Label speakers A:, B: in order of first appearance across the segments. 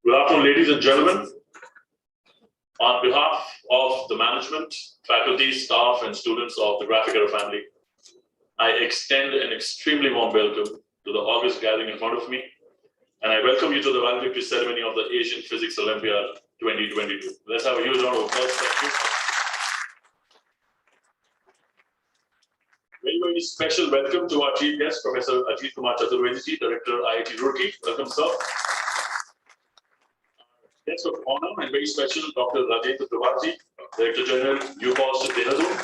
A: Good afternoon, ladies and gentlemen. On behalf of the management, faculty, staff, and students of the Graphic Era family, I extend an extremely warm welcome to the august gathering in front of me, and I welcome you to the valedictory ceremony of the Asian Physics Olympiad 2022. Let's have a huge round of applause. Thank you. Very special welcome to our chief guest, Professor Ajit Kumar Chaturvedi, Director, IIT Roorkee. Welcome, sir. Guest of honor and very special, Dr. Rajendra Tripathi, Director General, UPOS Penutupan.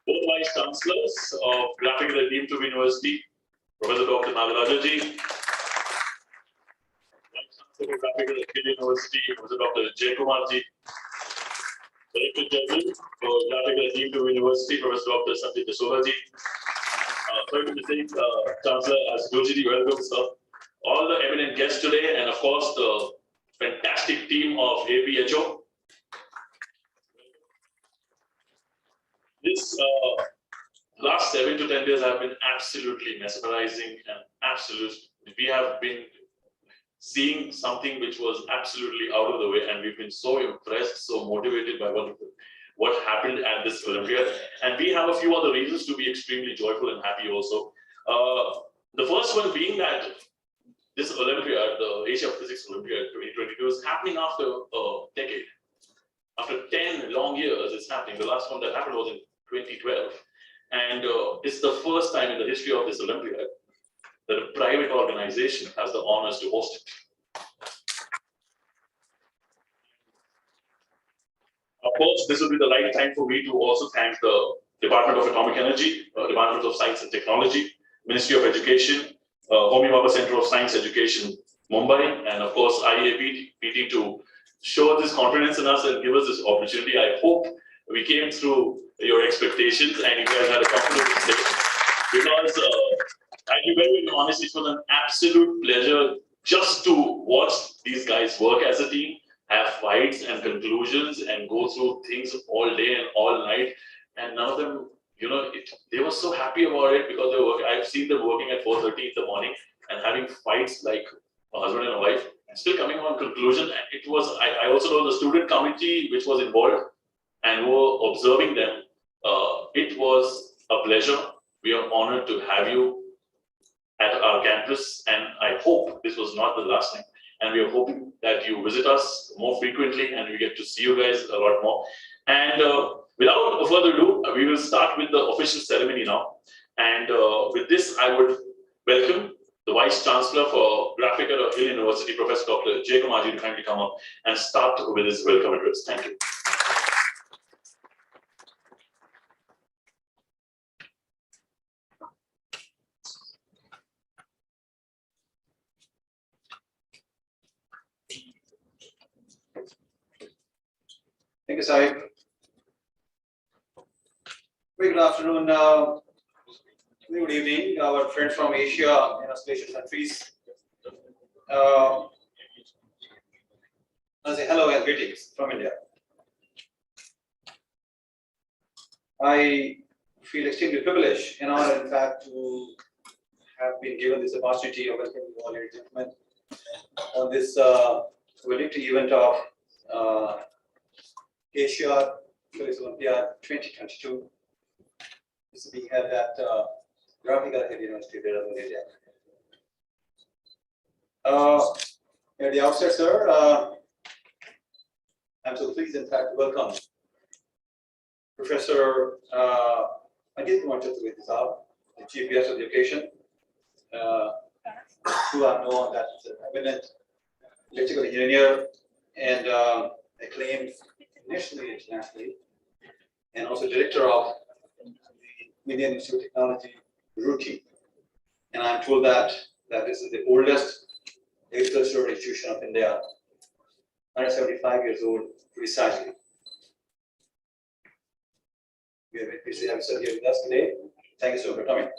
A: Both Vice Chancellors of Graphic Era Deemed to be University, Professor Dr. Nagarajaji, Vice Chancellor of Graphic Era University, Professor Dr. Jay Kumarji, Director General for Graphic Era Deemed to be University, Professor Dr. Sanjay Dasolaji. Sorry to mistake, Chancellor as Gurjiji, welcome, sir. All the eminent guests today, and of course the fantastic team of APhO. This last 7 to 10 days have been absolutely mesmerizing and absolute. We have been seeing something which was absolutely out of the way, and we've been so impressed, so motivated by what happened at this Olympiad. And we have a few other reasons to be extremely joyful and happy also. The first one being that this Olympiad, the Asia Physics Olympiad 2022, is happening after a decade. After 10 long years, it's happening. The last one that happened was in 2012. And it's the first time in the history of this Olympiad that a private organization has the honors to host it. Of course, this will be the right time for me to also thank the Department of Atomic Energy, Department of Science and Technology, Ministry of Education, Homi Bhabha Center of Science Education, Mumbai, and of course IAPT to show this confidence in us and give us this opportunity. I hope we came through your expectations and you guys had a comfortable stay. Because I'll be very honest, it was an absolute pleasure just to watch these guys work as a team, have fights and conclusions, and go through things all day and all night. And none of them, you know, they were so happy about it because they were I've seen them working at 4:30 in the morning and having fights like a husband and a wife, and still coming on conclusion. And it was, I also know the student committee which was involved and were observing them. It was a pleasure. We are honored to have you at our campus, and I hope this was not the last time. And we are hoping that you visit us more frequently and we get to see you guys a lot more. And without further ado, we will start with the official ceremony now. And with this, I would welcome the Vice Chancellor for Graphic Era University, Professor Dr. Jay Kumarji, to kindly come up and start with his welcome address. Thank you.
B: Thank you, Sahib. Very good afternoon, good evening, our friends from Asia and Australian countries. I say hello and greetings from India. I feel extremely privileged and honored, in fact, to have been given this opportunity of welcoming all ladies and gentlemen on this valedictory event of Asia Physics Olympiad 2022. This is being held at Graphic Era University, India. At the outset, sir, I'm so pleased, in fact, to welcome Professor Ajit Kumar Chaturvedi, the Chief Guest of the occasion, who I know that is an eminent electrical engineer and acclaimed nationally, internationally, and also director of the Indian Institute of Technology, Roorkee. And I'm told that this is the oldest agricultural institution of India, 175 years old precisely. We are very pleased to have you here with us today. Thank you so much for coming.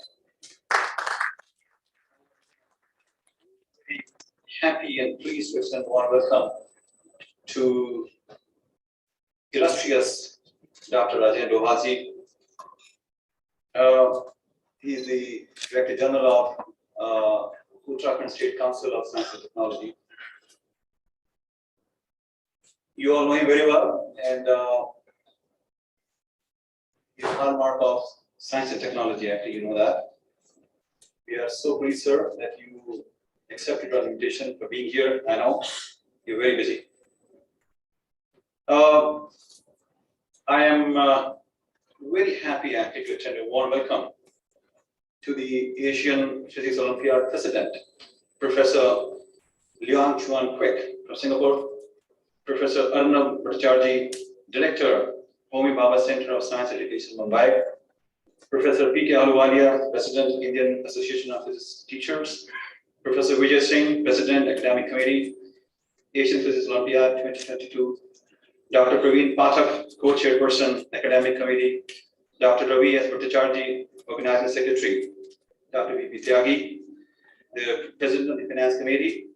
B: Very happy and pleased to extend a warm welcome to illustrious Dr. Rajendra Tripathi. He is the Director General of Uttarakhand State Council of Science and Technology. You all know him very well, and he's a hallmark of science and technology. Actually, you know that. We are so pleased, sir, that you accepted our invitation for being here. I know you're very busy. I am very happy actually to attend a warm welcome to the Asian Physics Olympiad President, Professor Leong Chuan Kwek from Singapore, Professor Arnab Bhattacharjee, Director, Homi Bhabha Center of Science Education, Mumbai, Professor P.K. Ahluwalia, President, Indian Association of Physics Teachers, Professor Vijay Singh, President, Academic Committee, Asian Physics Olympiad 2022, Dr. Praveen Pathak, Co-Chairperson, Academic Committee, Dr. Ravi S. Bhattacharjee, Organizing Secretary, Dr. V.P. Tyagi, the President of the Finance Committee,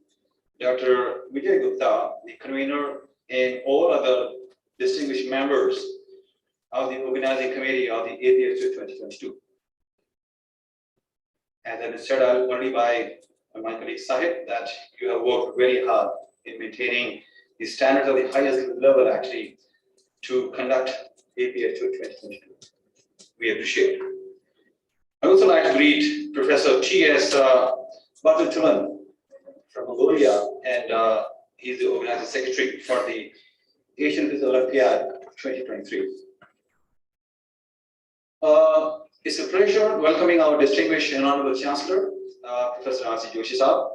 B: Dr. Vijay Gupta, the convener, and all other distinguished members of the Organizing Committee of the APhO 2022. As I said already by my colleague Sahib, that you have worked very hard in maintaining the standards of the highest level actually to conduct APhO 2022. We appreciate it. I also like to greet Professor T.S. Penutupan from Mongolia, and he's the organizing secretary for the Asian Physics Olympiad 2023. It's a pleasure welcoming our distinguished and honorable Chancellor, Professor R.C. Joshi Saab,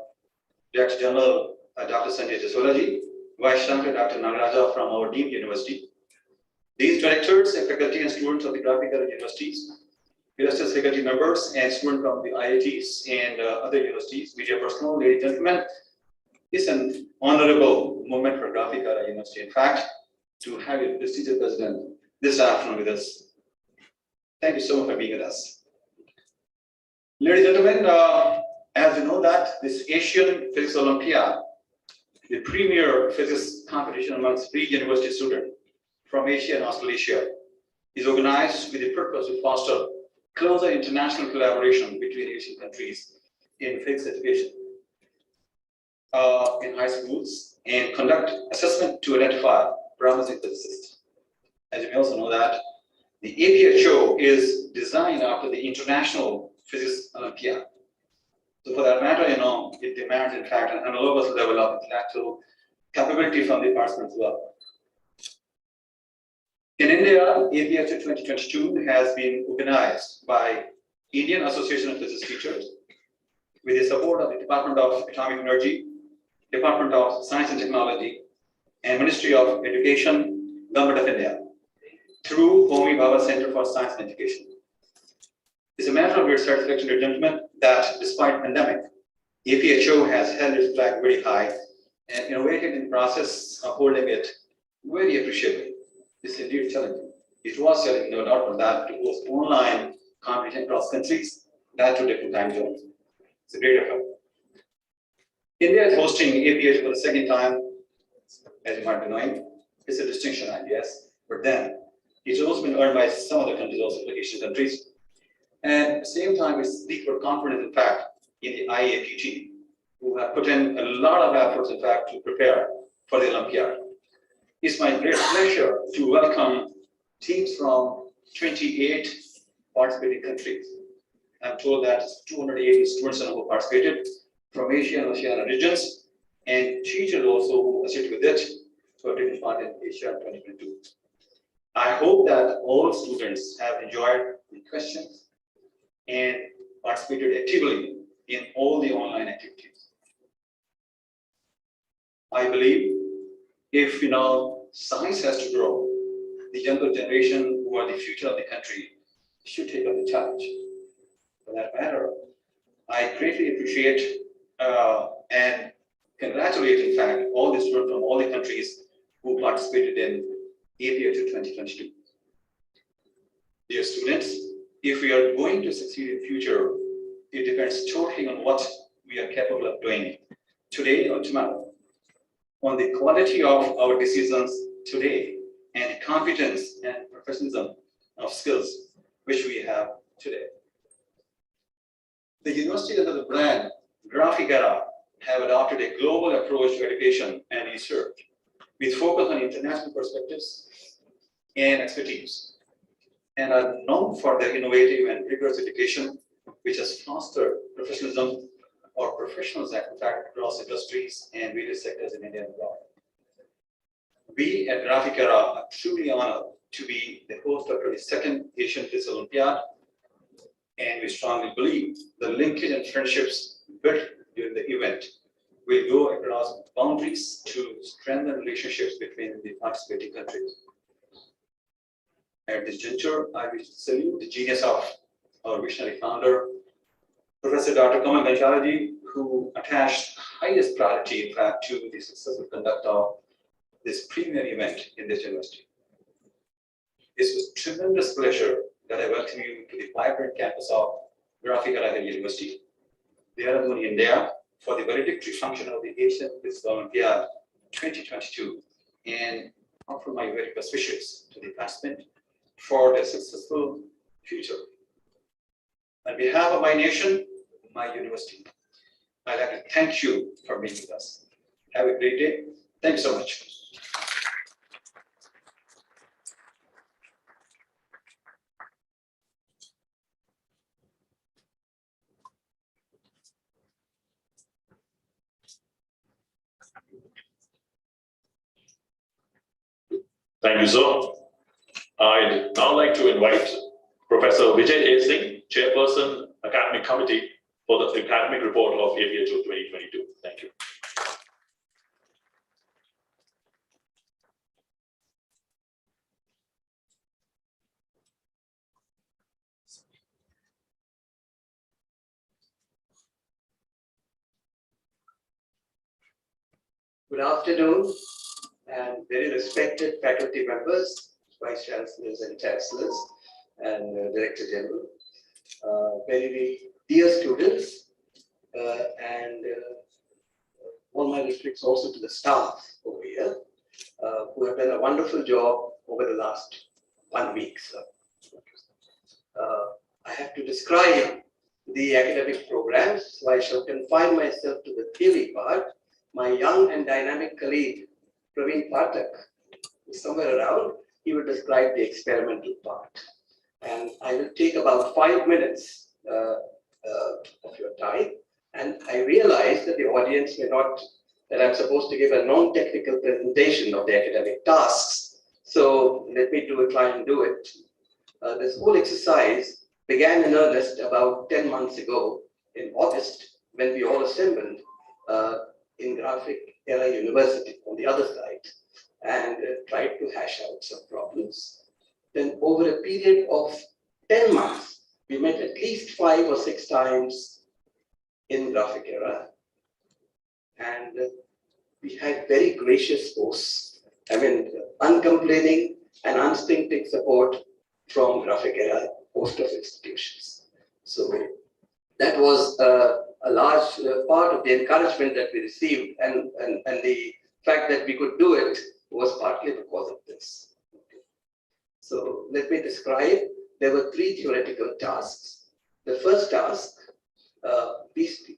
B: Director General Dr. Sanjay Jasolaji, Vice Chancellor Dr. Nagaraja from our deemed university. These directors and faculty and students of the graphical universities, illustrious faculty members and students from the IITs and other universities, media personnel, ladies and gentlemen, it's an honorable moment for Graphic University, in fact, to have your prestigious president this afternoon with us. Thank you so much for being with us. Ladies and gentlemen, as you know that this Asian Physics Olympiad, the premier physics competition amongst pre-university students from Asia and Australasia, is organized with the purpose to foster closer international collaboration between Asian countries in physics education in high schools and conduct assessment to identify promising physicists. As you may also know that the APhO is designed after the International Physics Olympiad. So for that matter, it demands, in fact, an analogous level of intellectual capability from the participants as well. In India, APhO 2022 has been organized by Indian Association of Physics Teachers with the support of the Department of Atomic Energy, Department of Science and Technology, and Ministry of Education, Government of India, through Homi Bhabha Center for Science and Education. It's a matter of great satisfaction, ladies and gentlemen, that despite pandemic, APhO has held its flag very high and innovated in the process of holding it very appreciably. It's indeed challenging. It was challenging, no doubt about that, to host online competition across countries, that to different time zones. It's a great effort. India is hosting APhO for the second time, as you might be knowing. It's a distinction, I guess, but then it's also been earned by some other countries, also the Asian countries. And at the same time, we speak for confidence, in fact, in the IAPT, who have put in a lot of efforts, in fact, to prepare for the Olympiad. It's my great pleasure to welcome teams from 28 participating countries. I'm told that 280 students who participated from Asia and Oceania regions, and teachers also who assisted with it for taking part in Asia 2022. I hope that all students have enjoyed the questions and participated actively in all the online activities. I believe if science has to grow, the younger generation who are the future of the country should take up the challenge. For that matter, I greatly appreciate and congratulate, in fact, all the students from all the countries who participated in APhO 2022. Dear students, if we are going to succeed in future, it depends totally on what we are capable of doing today or tomorrow, on the quality of our decisions today and the competence and professionalism of skills which we have today. The university under the brand Graphicera have adopted a global approach to education and research with focus on international perspectives and expertise, and are known for their innovative and rigorous education, which has fostered professionalism or professionals in fact across industries and various sectors in India and abroad. We at Graphicera are truly honored to be the host of 22nd Asian Physics Olympiad, and we strongly believe the linkage and friendships built during the event will go across boundaries to strengthen relationships between the participating countries. At this juncture, I wish to salute the genius of our visionary founder, Professor Dr. Kamal Ganshalaji, who attached highest priority, in fact, to the successful conduct of this premier event in this university. It's with tremendous pleasure that I welcome you to the vibrant campus of Graphicera University, Dehradun, India, for the valedictory function of the Asian Physics Olympiad 2022, and offer my very best wishes to the classmates for their successful future. On behalf of my nation, my university, I'd like to thank you for being with us. Have a great day. Thank you so much.
A: Thank you, sir. I'd now like to invite Professor Vijay A. Singh, Chairperson, Academic Committee, for the academic report of APhO 2022. Thank you.
C: Good afternoon, and very respected faculty members, vice chancellors and chancellors, and director general, very dear students, and all my respects also to the staff over here, who have done a wonderful job over the last 1 week. I have to describe the academic programs, so I shall confine myself to the theory part. My young and dynamic colleague, Praveen Pathak, is somewhere around. He will describe the experimental part. And I will take about 5 minutes of your time. And I realize that the audience may not, that I'm supposed to give a non-technical presentation of the academic tasks. So let me try and do it. This whole exercise began in earnest about 10 months ago in August, when we all assembled in Graphicera University on the other side, and tried to hash out some problems. Then over a period of 10 months, we met at least 5 or 6 times in Graphicera, and we had very gracious hosts. I mean, uncomplaining and unstinting support from Graphicera, host of institutions. So that was a large part of the encouragement that we received, and the fact that we could do it was partly because of this. Okay. So let me describe. There were 3 theoretical tasks. The first task,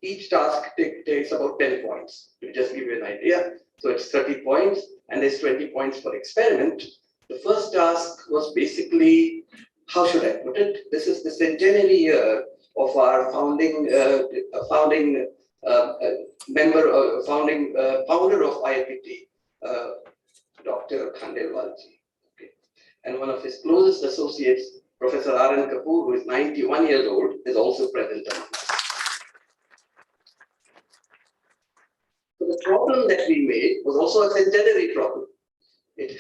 C: each task takes about 10 points, to just give you an idea. So it's 30 points, and there's 20 points for experiment. The first task was basically, how should I put it? This is the centenary year of our founder of IIPT, Dr. Khandelwalji. Okay. And one of his closest associates, Professor R.N. Kapoor, who is 91 years old, is also present among us. So the problem that we made was also a centenary problem. It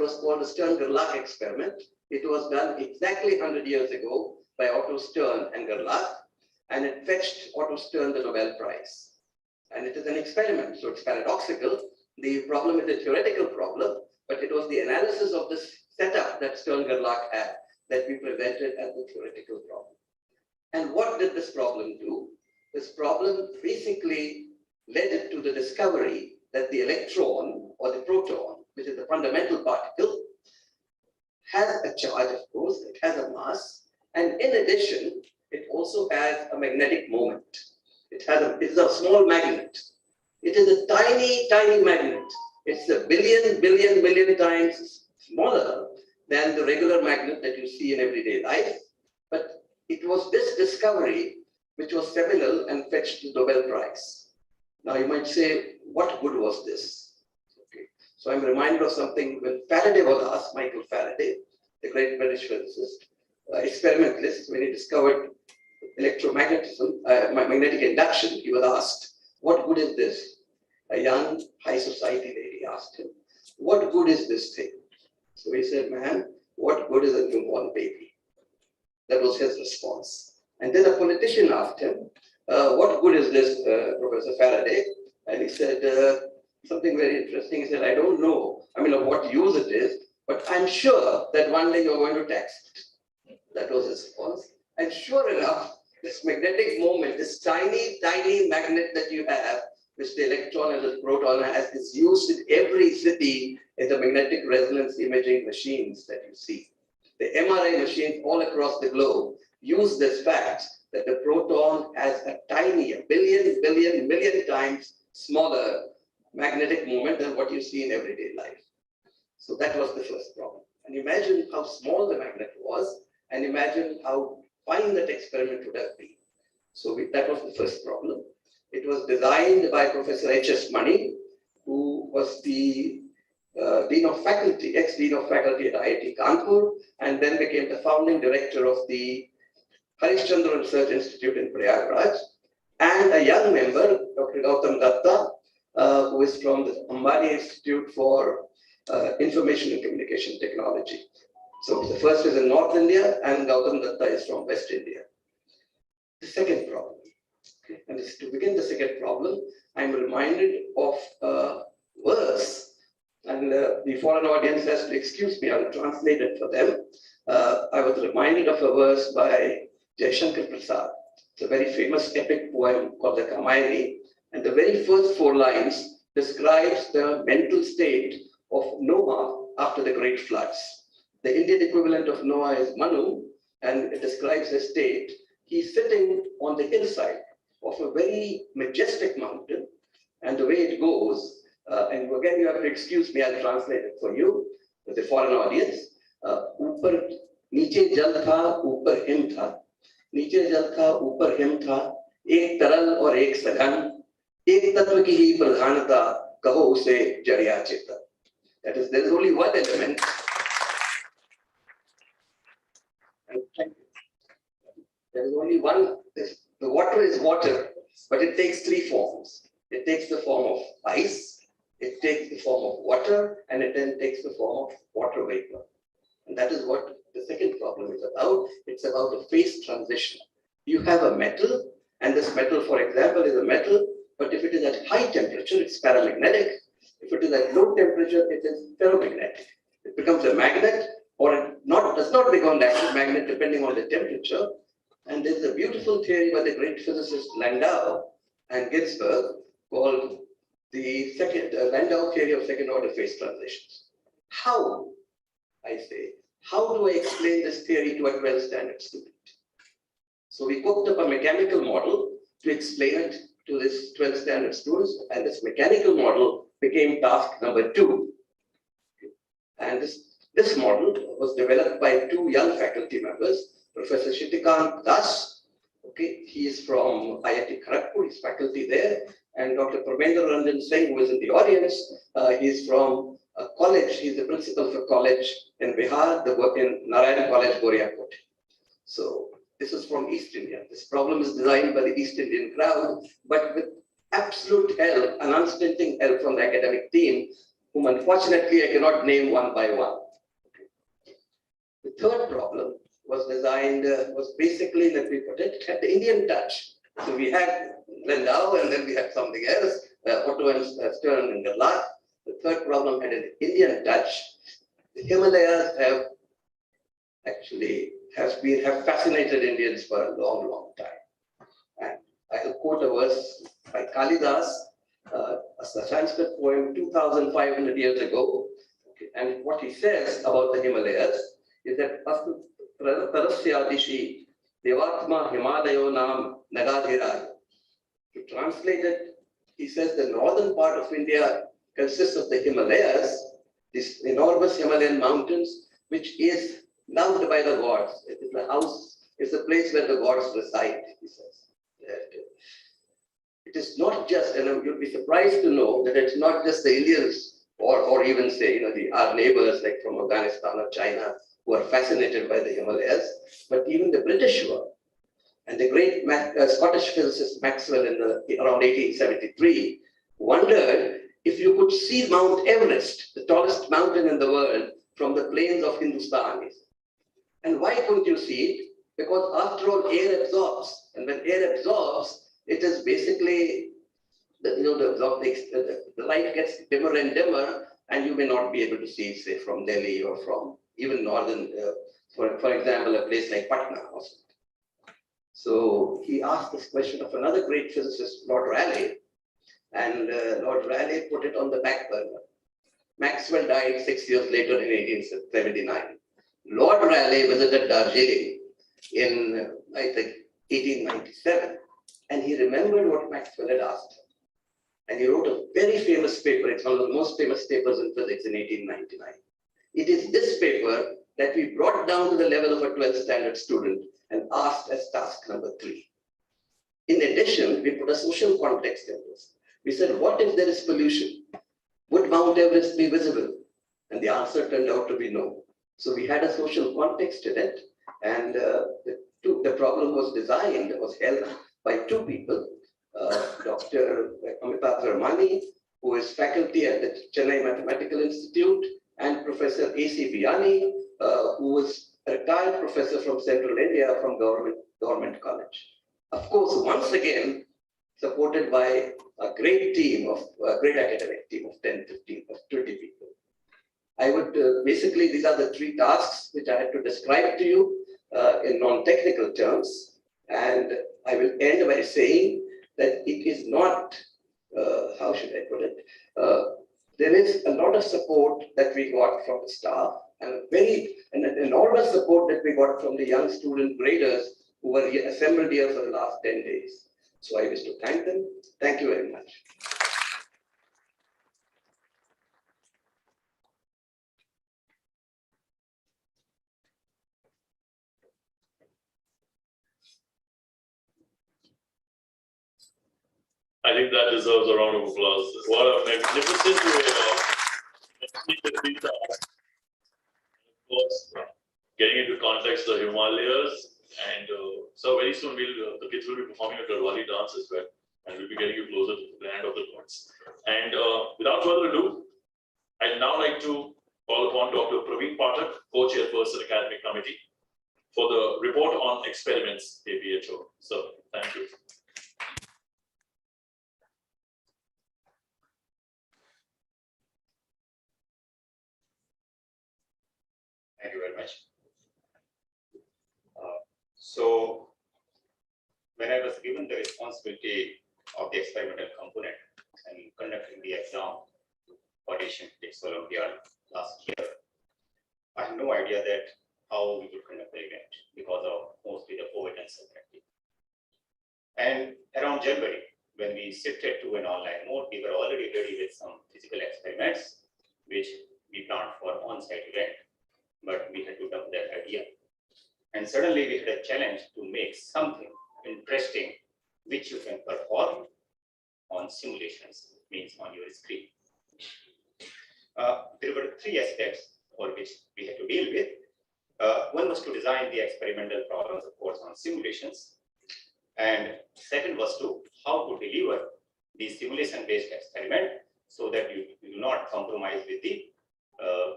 C: was called the Stern-Gerlach experiment. It was done exactly 100 years ago by Otto Stern and Gerlach, and it fetched Otto Stern the Nobel Prize. And it is an experiment, so it's paradoxical. The problem is a theoretical problem, but it was the analysis of this setup that Stern-Gerlach had that we presented as the theoretical problem. And what did this problem do? This problem basically led to the discovery that the electron or the proton, which is the fundamental particle, has a charge, of course, it has a mass, and in addition, it also has a magnetic moment. It is a small magnet. It is a tiny, tiny magnet. It's a billion times smaller than the regular magnet that you see in everyday life. But it was this discovery which was seminal and fetched the Nobel Prize. Now you might say, what good was this? Okay. So I'm reminded of something when Faraday was asked, Michael Faraday, the great British physicist, experimentalist, when he discovered electromagnetism, magnetic induction, he was asked, what good is this? A young high society lady asked him, what good is this thing? So he said, man, what good is a newborn baby? That was his response. And then a politician asked him, what good is this, Professor Faraday? And he said something very interesting. He said, I don't know, of what use it is, but I'm sure that one day you're going to tax it. That was his response. And sure enough, this magnetic moment, this tiny magnet that you have, which the electron and the proton has, is used in every city in the magnetic resonance imaging machines that you see. The MRI machines all across the globe use this fact that the proton has a tiny, a million times smaller magnetic moment than what you see in everyday life. So that was the first problem. And imagine how small the magnet was, and imagine how fine that experiment would have been. So that was the first problem. It was designed by Professor H.S. Mani, who was the Dean of Faculty, ex-Dean of Faculty at IIT Kanpur, and then became the founding director of the Harishchandra Research Institute in Prayagraj, and a young member, Dr. Gautam Datta, who is from the Ambani Institute for Information and Communication Technology. So the first is in North India, and Gautam Datta is from West India. The second problem. Okay. And to begin the second problem, I'm reminded of a verse, and the foreign audience has to excuse me, I'll translate it for them. I was reminded of a verse by Jaishankar Prasad. It's a very famous epic poem called the Kamayani, and the very first 4 lines describes the mental state of Noah after the great floods. The Indian equivalent of Noah is Manu, and it describes his state. He's sitting on the hillside of a very majestic mountain, and the way it goes, and again you have to excuse me, I'll translate it for you, for the foreign audience. ऊपर नीचे जल था, ऊपर him था, नीचे जल था, ऊपर हिम था, एक तरल और एक सघन, एक तत्व की ही प्रधानता, कहो उसे जड़िया चेतन. That is, there is only one element. There is only one. The water is water, but it takes 3 forms. It takes the form of ice, it takes the form of water, and it then takes the form of water vapor. And that is what the second problem is about. It's about a phase transition. You have a metal, and this metal, for example, is a metal, but if it is at high temperature, it's paramagnetic. If it is at low temperature, it is ferromagnetic. It becomes a magnet, or it does not become a magnet depending on the temperature. And there's a beautiful theory by the great physicists Landau and Ginsberg called the Landau theory of second order phase transitions. How, I say, how do I explain this theory to a 12th standard student? So we cooked up a mechanical model to explain it to this 12th standard students, and this mechanical model became task number 2. And this model was developed by 2 young faculty members, Professor Shitikant Das, okay, he is from IIT Kharagpur, he's faculty there, and Dr. Parmendra Ranjan Singh, who is in the audience, he's from a college, he's the principal for college in Bihar, in Narayan College, Goriakot. So this is from East India. This problem is designed by the East Indian crowd, but with absolute help, an unstinting help from the academic team, whom unfortunately I cannot name one by one. Okay. The third problem was designed, was basically, let me put it, had the Indian touch. So we had Landau, and then we had something else, Otto and Stern and Gerlach. The third problem had an Indian touch. The Himalayas have fascinated Indians for a long time. And I will quote a verse by Kalidas, a Sanskrit poem 2,500 years ago. Okay. And what he says about the Himalayas is that Tarasya Devatma Himalayo Nam Nagadhiraya. To translate it, he says the northern part of India consists of the Himalayas, these enormous Himalayan mountains, which is loved by the gods. It is the house, it's the place where the gods reside, he says. It is not just, and you'll be surprised to know that it's not just the Indians or even say, our neighbors like from Afghanistan or China who are fascinated by the Himalayas, but even the British were. And the great Scottish physicist Maxwell around 1873 wondered if you could see Mount Everest, the tallest mountain in the world, from the plains of Hindustan. And why couldn't you see it? Because after all, air absorbs. And when air absorbs, it is basically, the light gets dimmer and dimmer, and you may not be able to see, say, from Delhi or from even northern, for example, a place like Patna. So he asked this question of another great physicist, Lord Rayleigh, and Lord Rayleigh put it on the back burner. Maxwell died 6 years later in 1879. Lord Rayleigh visited Darjeeling in, I think, 1897, and he remembered what Maxwell had asked him. And he wrote a very famous paper. It's one of the most famous papers in physics in 1899. It is this paper that we brought down to the level of a 12th standard student and asked as task number 3. In addition, we put a social context in this. We said, what if there is pollution? Would Mount Everest be visible? And the answer turned out to be no. So we had a social context in it, and the problem was held by 2 people, Dr. Amitabh Vermani, who is faculty at the Chennai Mathematical Institute, and Professor A.C. Vianney, who was a retired professor from Central India from government college. Of course, once again, supported by a great team a great academic team of 10, 15, 20 people. I would basically, these are the 3 tasks which I had to describe to you in non-technical terms. And I will end by saying that it is not, how should I put it? There is a lot of support that we got from the staff, and an enormous support that we got from the young student graders who were assembled here for the last 10 days. So I wish to thank them. Thank you very much.
A: I think that deserves a round of applause. What a magnificent way of of course, getting into context the Himalayas, and so very soon the kids will be performing a Garhwali dance as well, and we'll be getting you closer to the land of the gods. And without further ado, I'd now like to call upon Dr. Praveen Pathak, co-chairperson Academic Committee, for the report on experiments APhO. So, thank you.
D: Thank you very much. So, when I was given the responsibility of the experimental component and conducting the exam for Asian Physics Olympiad last year, I had no idea that how we would conduct the event because of mostly the COVID uncertainty. And around January, when we shifted to an online mode, we were already ready with some physical experiments, which we planned for on-site event, but we had to dump that idea. And suddenly we had a challenge to make something interesting which you can perform on simulations, means on your screen. There were 3 aspects for which we had to deal with. One was to design the experimental problems, of course, on simulations. And second was to how to deliver the simulation-based experiment so that you do not compromise with the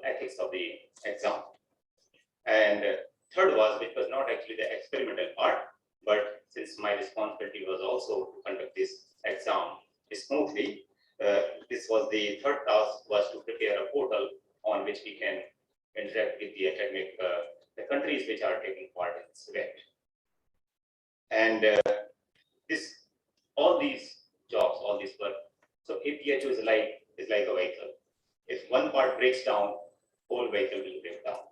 D: ethics of the exam. And third was, which was not actually the experimental part, but since my responsibility was also to conduct this exam smoothly, this was the third task, was to prepare a portal on which we can interact with the academic, the countries which are taking part in this event. And all these jobs, all this work. So APhO is like a vehicle. If one part breaks down, whole vehicle will break down.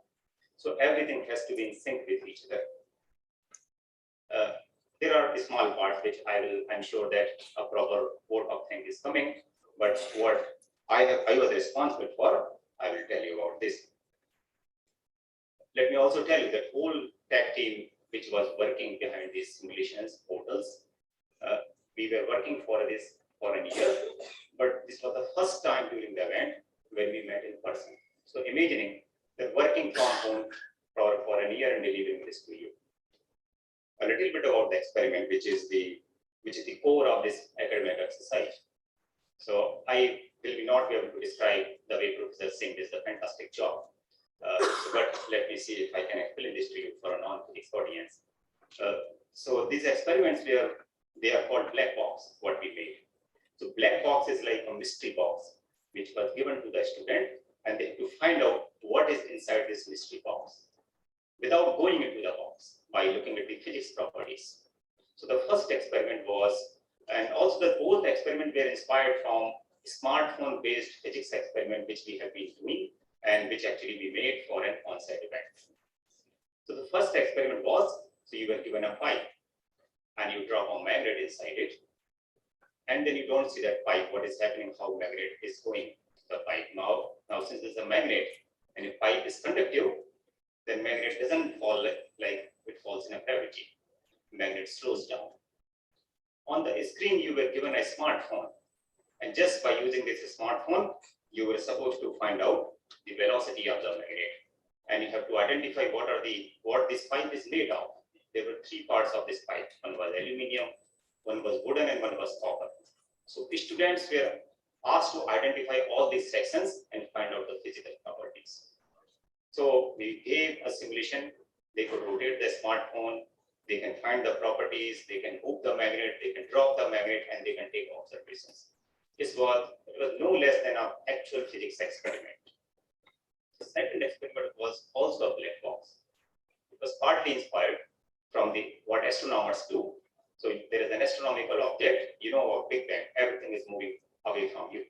D: So everything has to be in sync with each other. There are small parts which I'm sure that a proper work of thing is coming, but what I was responsible for, I will tell you about this. Let me also tell you that whole tech team which was working behind these simulations portals, we were working for this for a year, but this was the first time during the event when we met in person. So imagining that working from home for a year and delivering this to you. A little bit about the experiment, which is the core of this academic exercise. So I will not be able to describe the way Professor Singh does a fantastic job. But let me see if I can explain this to you for a non-physics audience. So these experiments they are called black box, what we made. So black box is like a mystery box, which was given to the student, and they have to find out what is inside this mystery box without going into the box by looking at the physics properties. So the first experiment was, and also both experiments were inspired from smartphone-based physics experiment, which we have been doing and which actually we made for an on-site event. So the first experiment was, so you were given a pipe and you drop a magnet inside it, and then you don't see that pipe, what is happening, how magnet is going the pipe. Now since there's a magnet and if pipe is conductive, then magnet doesn't fall like it falls in a gravity. Magnet slows down. On the screen, you were given a smartphone, and just by using this smartphone, you were supposed to find out the velocity of the magnet, and you have to identify what this pipe is made of. There were three parts of this pipe. One was aluminium, one was wooden, and one was copper. So the students were asked to identify all these sections and find out the physical properties. So we gave a simulation. They could rotate the smartphone. They can find the properties. They can hook the magnet. They can drop the magnet, and they can take observations. It was no less than an actual physics experiment. The second experiment was also a black box. It was partly inspired from what astronomers do. So if there is an astronomical object, you know about Big Bang, everything is moving away from you.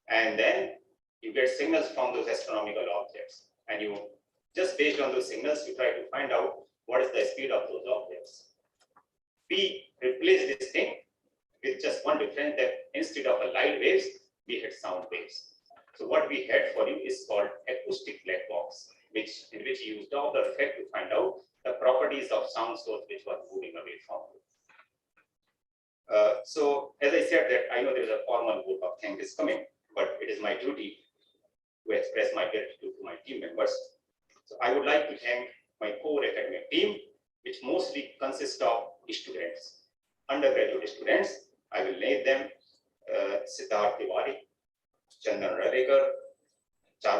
D: And then you get signals from those astronomical objects. And you, just based on those signals, you try to find out what is the speed of those objects. We replace this thing with just one difference, that instead of a light waves, we had sound waves. So what we had for you is called acoustic black box, in which you used Doppler effect to find out the properties of sound source which was moving away from you. So as I said that I know there is a formal vote of thanks is coming, but it is my duty to express my gratitude to my team members. So I would like to thank my core academic team, which mostly consists of students, undergraduate students. I will name them: Siddharth Tiwari, Chandan Radekar,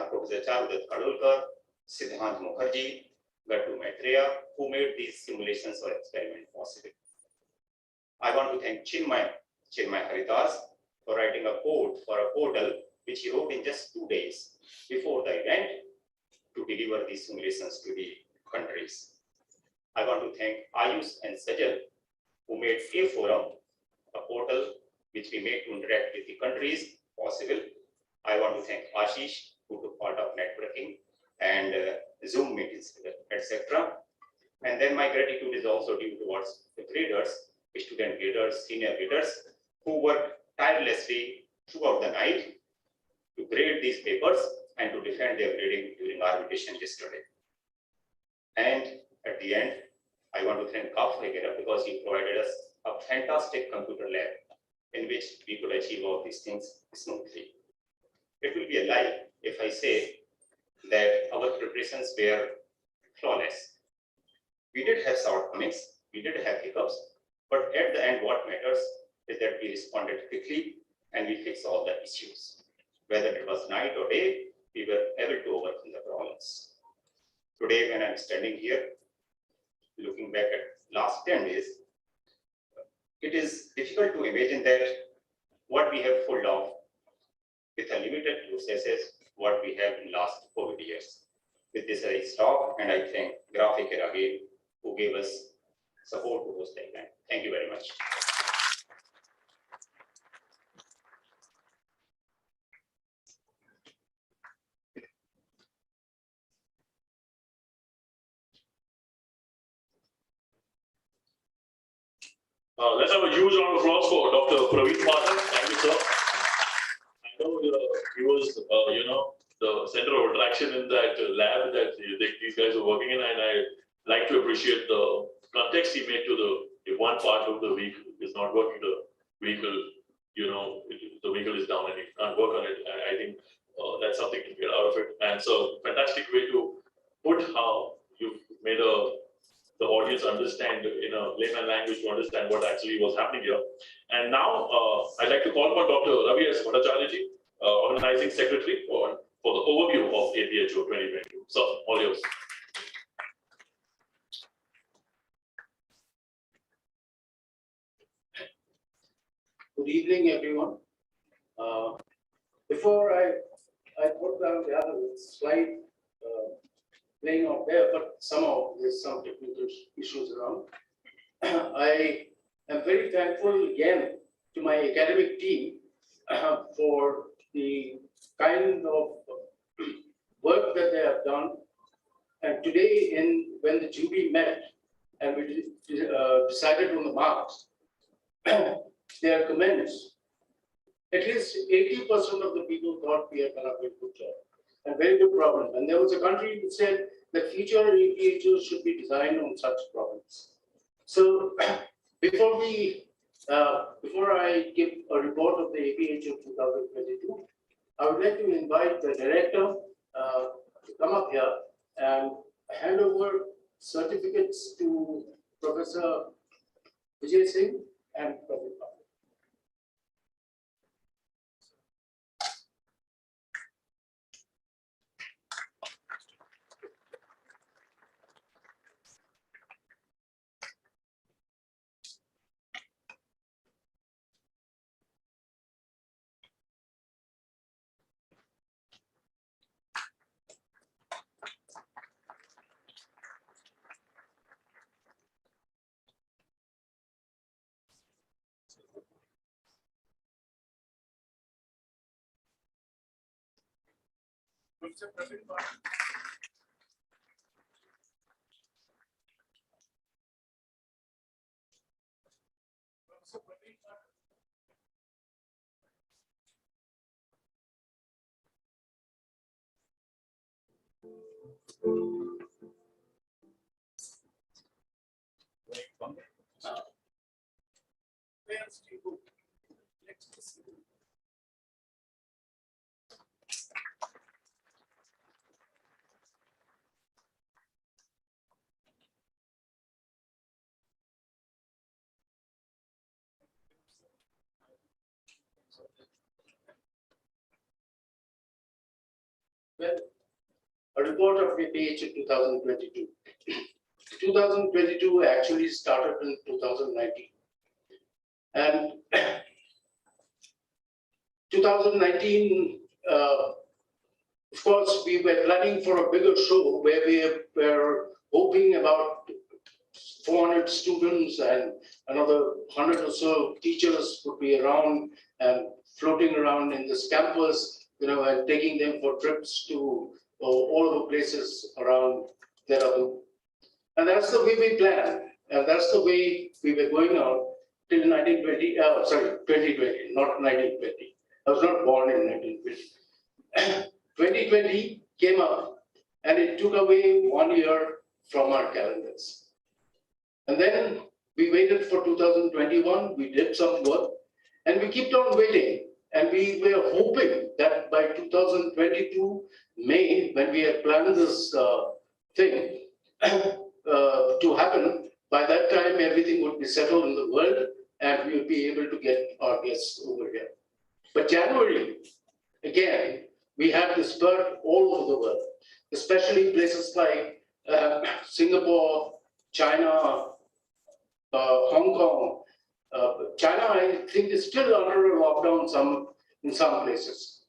D: Professor Charudat Kadolkar, Siddhant Mukherjee, Gattu Maitreya, who made these simulations or experiment possible. I want to thank Chinmay Haridas for writing a code for a portal which he wrote in just 2 days before the event to deliver these simulations to the countries. I want to thank Ayush and Sajal, who made APhO, a portal which we made to interact with the countries possible. I want to thank Ashish, who took part of networking and Zoom meetings, etc. And then my gratitude is also due towards the graders, student graders, senior graders, who worked tirelessly throughout the night to grade these papers and to defend their grading during our arbitration yesterday. And at the end, I want to thank APhO because he provided us a fantastic computer lab in which we could achieve all these things smoothly. It will be a lie if I say that our preparations were flawless. We did have shortcomings, we did have hiccups, but at the end, what matters is that we responded quickly and we fixed all the issues. Whether it was night or day, we were able to overcome the problems. Today, when I'm standing here, looking back at last 10 days, it is difficult to imagine that what we have pulled off with a limited resources, what we have in last 4 years. With this, I stop and I thank Graphicer again, who gave us support to host the event. Thank you very much.
A: Let's have a huge round of applause for Dr. Praveen Pathak. Thank you, sir. I know he was, the center of attraction in that lab that these guys were working in, and I like to appreciate the context he made to if one part of the vehicle is not working, the vehicle, the vehicle is down and you can't work on it. I think that's something to get out of it. And so, fantastic way to put how you've made the audience understand in a layman language to understand what actually was happening here. And now, I'd like to call upon Dr. Ravi S. Bhattacharya, organizing secretary for the overview of APhO 2022. So, all yours.
E: Good evening, everyone. Before I put down the other slide playing out there, but somehow there's some technical issues around. I am very thankful again to my academic team for the kind of work that they have done. And today, when the jury met and we decided on the marks, their comments, at least 80% of the people thought we had done a very good job and very good problem. And there was a country that said that future APhOs should be designed on such problems. So before I give a report of the APhO 2022, I would like to invite the director to come up here and hand over certificates to Professor Vijay Singh and Professor. Well, a report of APhO 2022. 2022 actually started in 2019. And 2019, of course, we were planning for a bigger show where we were hoping about 400 students and another 100 or so teachers would be around and floating around in this campus, and taking them for trips to all the places around Dehradun. And that's the way we planned. And that's the way we were going out till 2020, not 1920. I was not born in 1920. 2020 came up and it took away 1 year from our calendars. And then we waited for 2021, we did some work, and we kept on waiting. And we were hoping that by 2022 May, when we had planned this thing to happen, by that time everything would be settled in the world and we would be able to get our guests over here. But January, again, we had this bird all over the world, especially places like Singapore, China, Hong Kong. China, I think, is still under a lockdown in some places.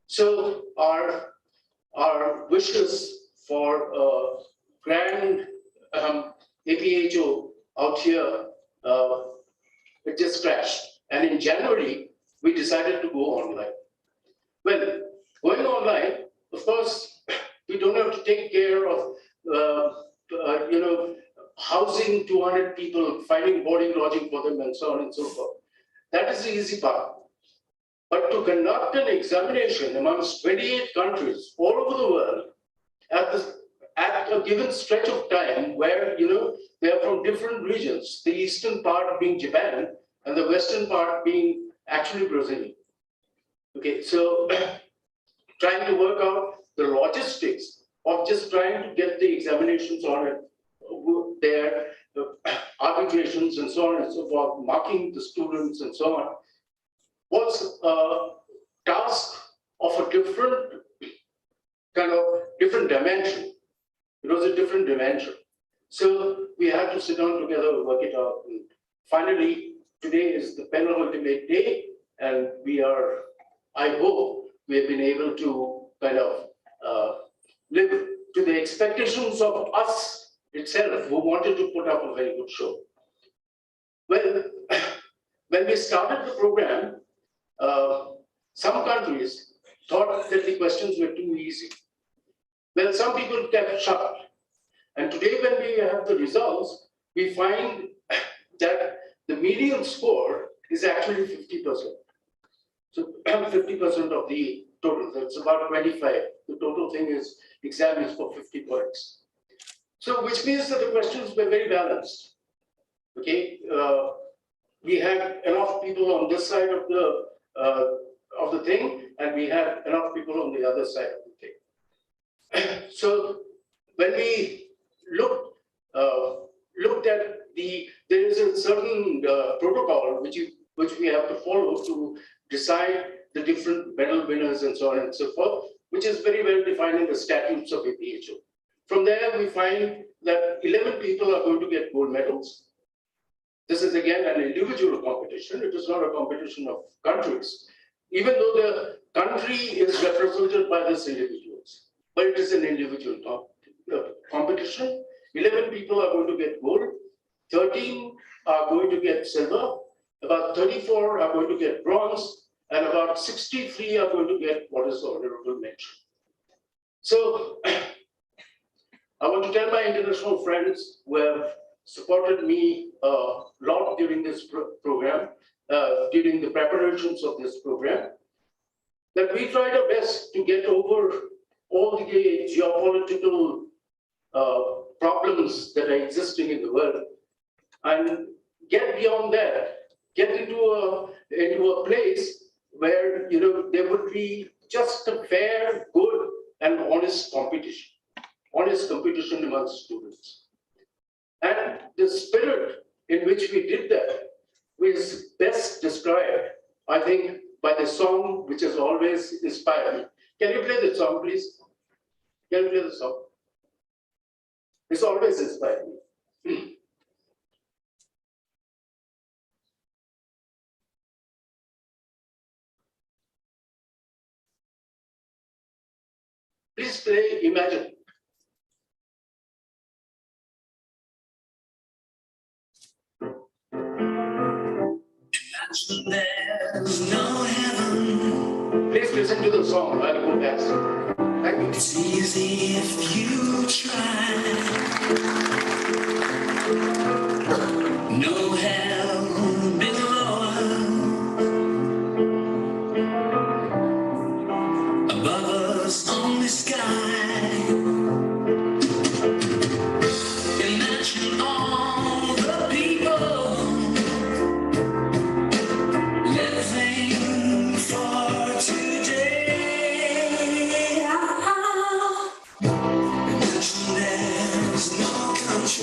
E: So our wishes for a grand APhO out here, it just crashed. And in January, we decided to go online. Well, going online, of course, we don't have to take care of housing 200 people, finding boarding, lodging for them, and so on and so forth. That is the easy part. But to conduct an examination amongst 28 countries all over the world at a given stretch of time where, they are from different regions, the eastern part being Japan and the western part being actually Brazil. Okay, so trying to work out the logistics of just trying to get the examinations on it, their arbitrations and so on and so forth, marking the students and so on, was a task of a different dimension. It was a different dimension. So we had to sit down together, work it out. And finally, today is the penultimate day, and I hope we have been able to live to the expectations of us itself, who wanted to put up a very good show. Well, when we started the program, some countries thought that the questions were too easy. Well, some people kept shut. And today, when we have the results, we find that the median score is actually 50%. So 50% of the total, that's about 25. The total exam is for 50 points. So which means that the questions were very balanced. Okay, we had enough people on this side of the thing, and we had enough people on the other side of the thing. So when we looked at there is a certain protocol which we have to follow to decide the different medal winners and so on and so forth, which is very well defined in the statutes of APhO. From there, we find that 11 people are going to get gold medals. This is again an individual competition. It is not a competition of countries, even though the country is represented by these individuals, but it is an individual competition. 11 people are going to get gold, 13 are going to get silver, about 34 are going to get bronze, and about 63 are going to get what is honorable mention. So I want to tell my international friends who have supported me a lot during this program, during the preparations of this program, that we tried our best to get over all the geopolitical problems that are existing in the world and get beyond that, get into a place where there would be just a fair, good, and honest competition amongst students. And the spirit in which we did that was best described, I think, by the song which has always inspired me. Can you play the song, please? Can you play the song? It's always inspired me. Please play Imagine. Imagine there's no heaven. Please listen to the song while you dance. Thank you. It's easy if you try. No hell below. Above us only sky. Imagine all the people living for today. Imagine there's no country.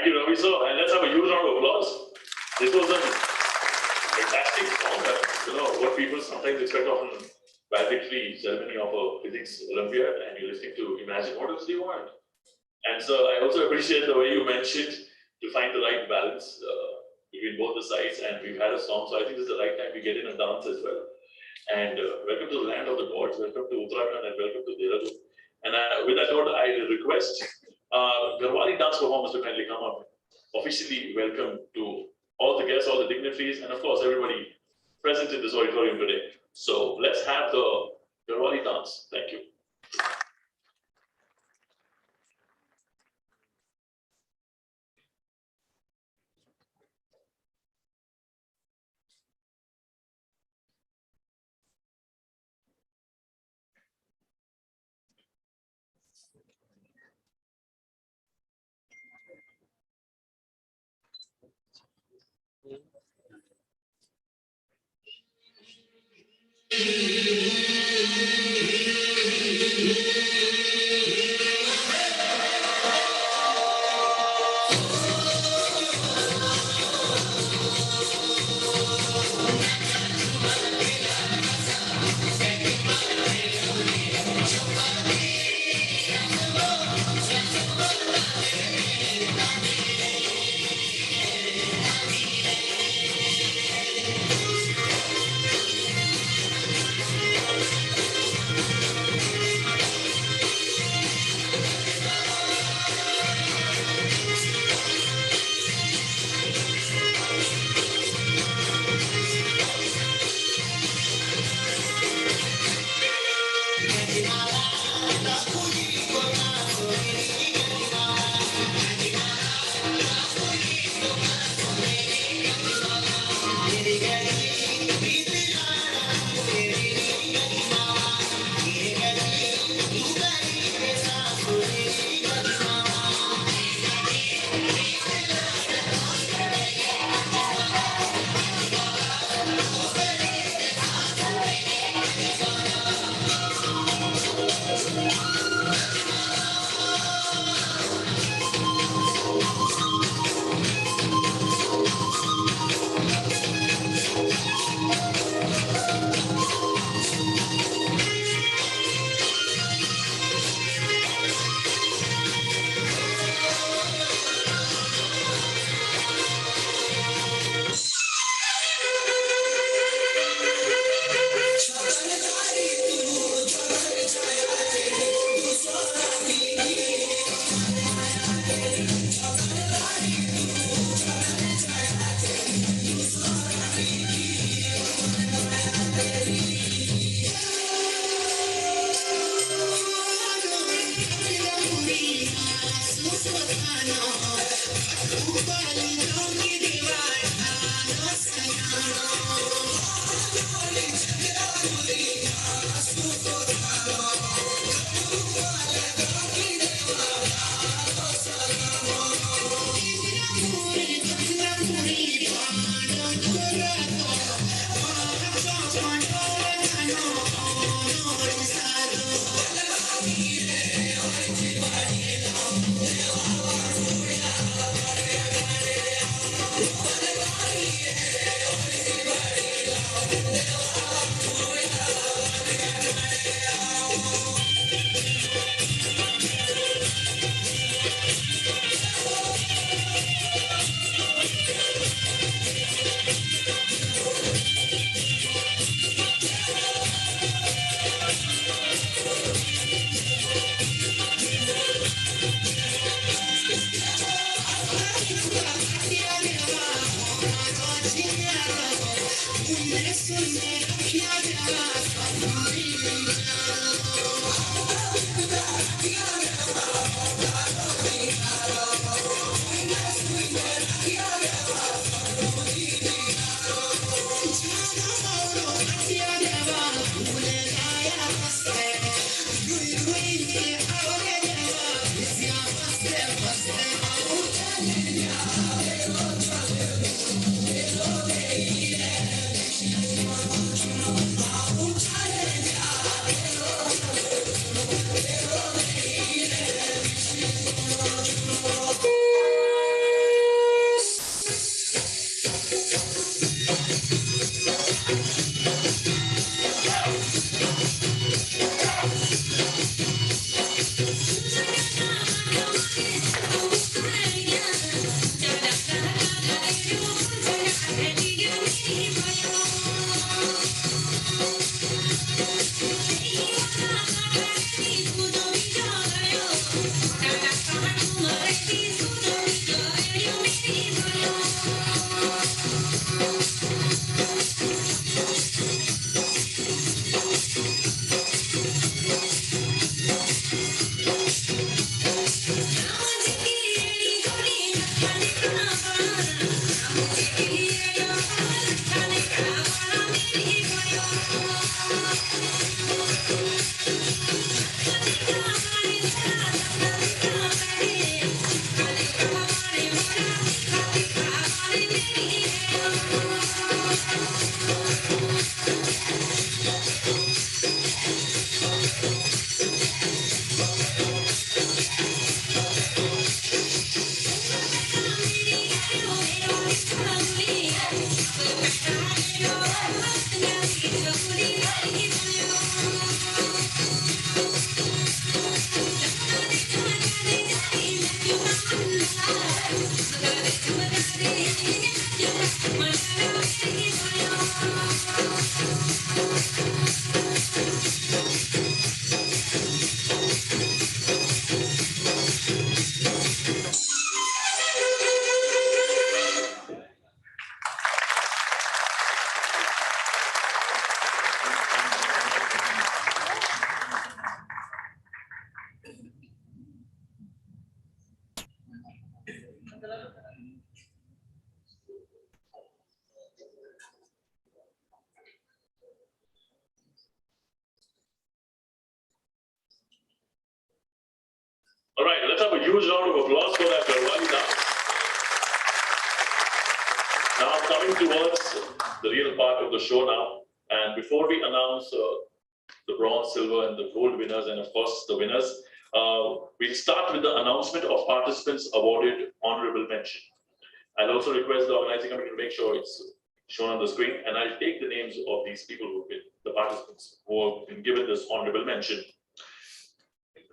A: Thank you, Ravi. So, and let's have a huge round of applause. This was a fantastic song. What people sometimes expect of a valedictory ceremony of a physics Olympiad, and you're listening to Imagine what else do you want? And so I also appreciate the way you mentioned to find the right balance between both the sides, and we've had a song, so I think this is the right time we get in and dance as well. And welcome to the land of the gods, welcome to Uttarakhand, and welcome to Dehradun. And with that note, I request Garhwali dance performers to kindly come up. Officially welcome to all the guests, all the dignitaries, and of course everybody present in this auditorium today. So let's have the Garhwali dance. Thank you. All right, let's have a huge round of applause for that Garwali dance. Now coming towards the real part of the show now, and before we announce the bronze, silver, and the gold winners, and of course the winners, we'll start with the announcement of participants awarded honorable mention. I'll also request the organizing committee to make sure it's shown on the screen, and I'll take the names of these people who've been the participants who have been given this honorable mention.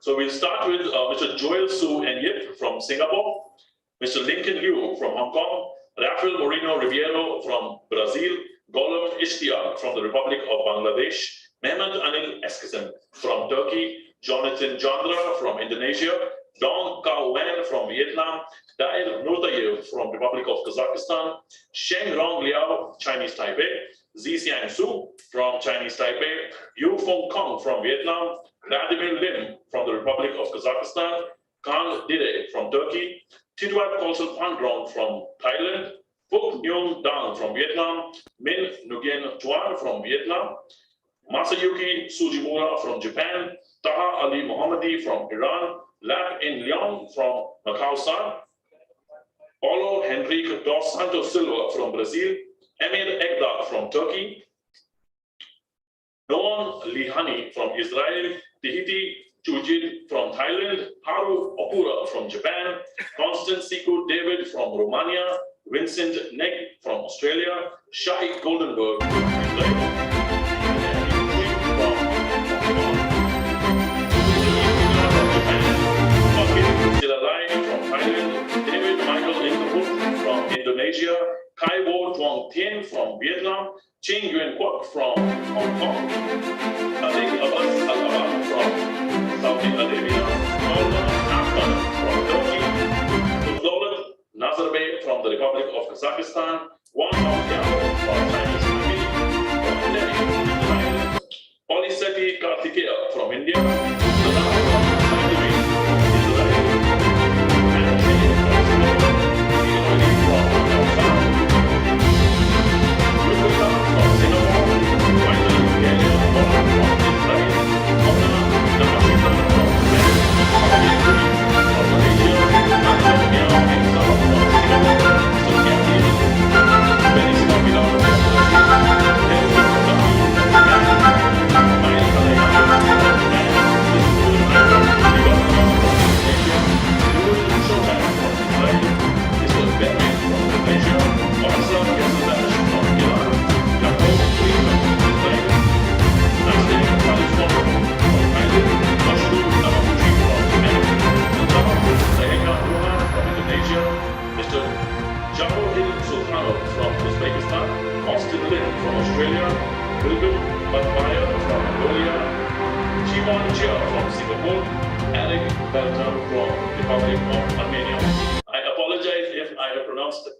A: So we'll start with Mr. Joel Su and Yip from Singapore, Mr. Lincoln Liu from Hong Kong, Rafael Moreno Ribeiro from Brazil, Golam Ishtiaq from the Republic of Bangladesh, Mehmet Anil Eskisen from Turkey, Jonathan Chandra from Indonesia, Dong Cao Wen from Vietnam, Dair Nurtayev from Republic of Kazakhstan, Sheng Rong Liao, Chinese Taipei, Zixiang Su from Chinese Taipei, Yu Feng Kong from Vietnam, Vladimir Lim from the Republic of Kazakhstan, Kang Dire from Turkey, Tidwat Kosel Pangron from Thailand, Phuc Nhung Dang from Vietnam, Min Nguyen Tuan from Vietnam, Masayuki Sujimura from Japan, Taha Ali Mohammadi from Iran, Lap In Leong from Macau San, Paulo Henrique dos Santos Silva from Brazil, Emir Ekdar from Turkey, Noam Lihani from Israel, Tihiti Chujin from Thailand, Haru Okura from Japan, Constance Siku David from Romania, Vincent Neg from Australia, Shai Goldenberg from Israel, and from Hong Kong. Still alive from Thailand, David Michael Ingerwood from Indonesia, Kai Bo Tuong Tien from Vietnam, Ching Yuen Kwok from Hong Kong, Alik Abbas Al-Abad from Saudi Arabia, Norman Afghan from Turkey, Abdullah Nazarbayev from the Republic of Kazakhstan, Wang Hao from Chinese Taipei, from Delhi, Israel, Poliseti Kartikeya from India, Saddam from Israel,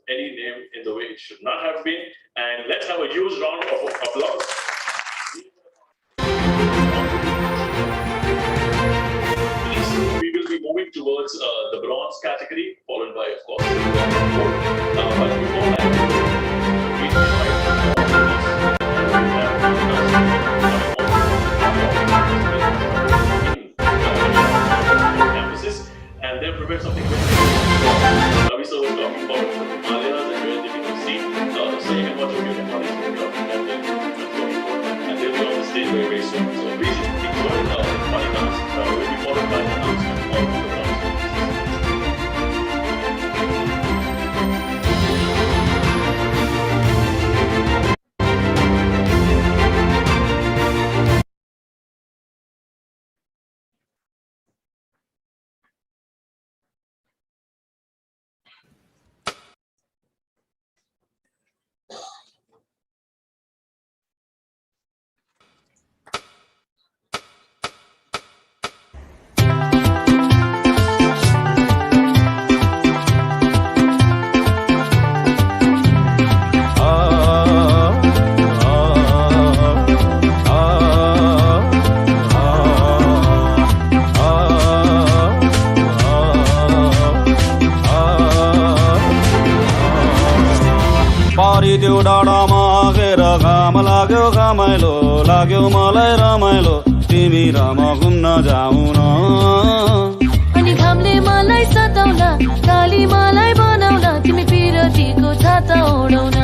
A: any name in the way it should not have been, and let's have a huge round of applause. We will be moving towards the bronze category, followed by, of course, silver and gold. But before that, we invite all of us share something with you. Ravi sir was talking about the Himalayas and where they can see. So you can watch a few recordings from the and they'll be on the stage very, very soon. So please enjoy podcast. Will be followed by an announcement of the announcements.
F: त्यो डाँडामा आगेर घाम लाग्यो घामाइलो लाग्यो मलाई रमाइलो तिमी र म घुम्न जाऊ न
G: अनि घामले मलाई सताउला काली मलाई बनाउला तिमी पिरतीको छाता ओढाउन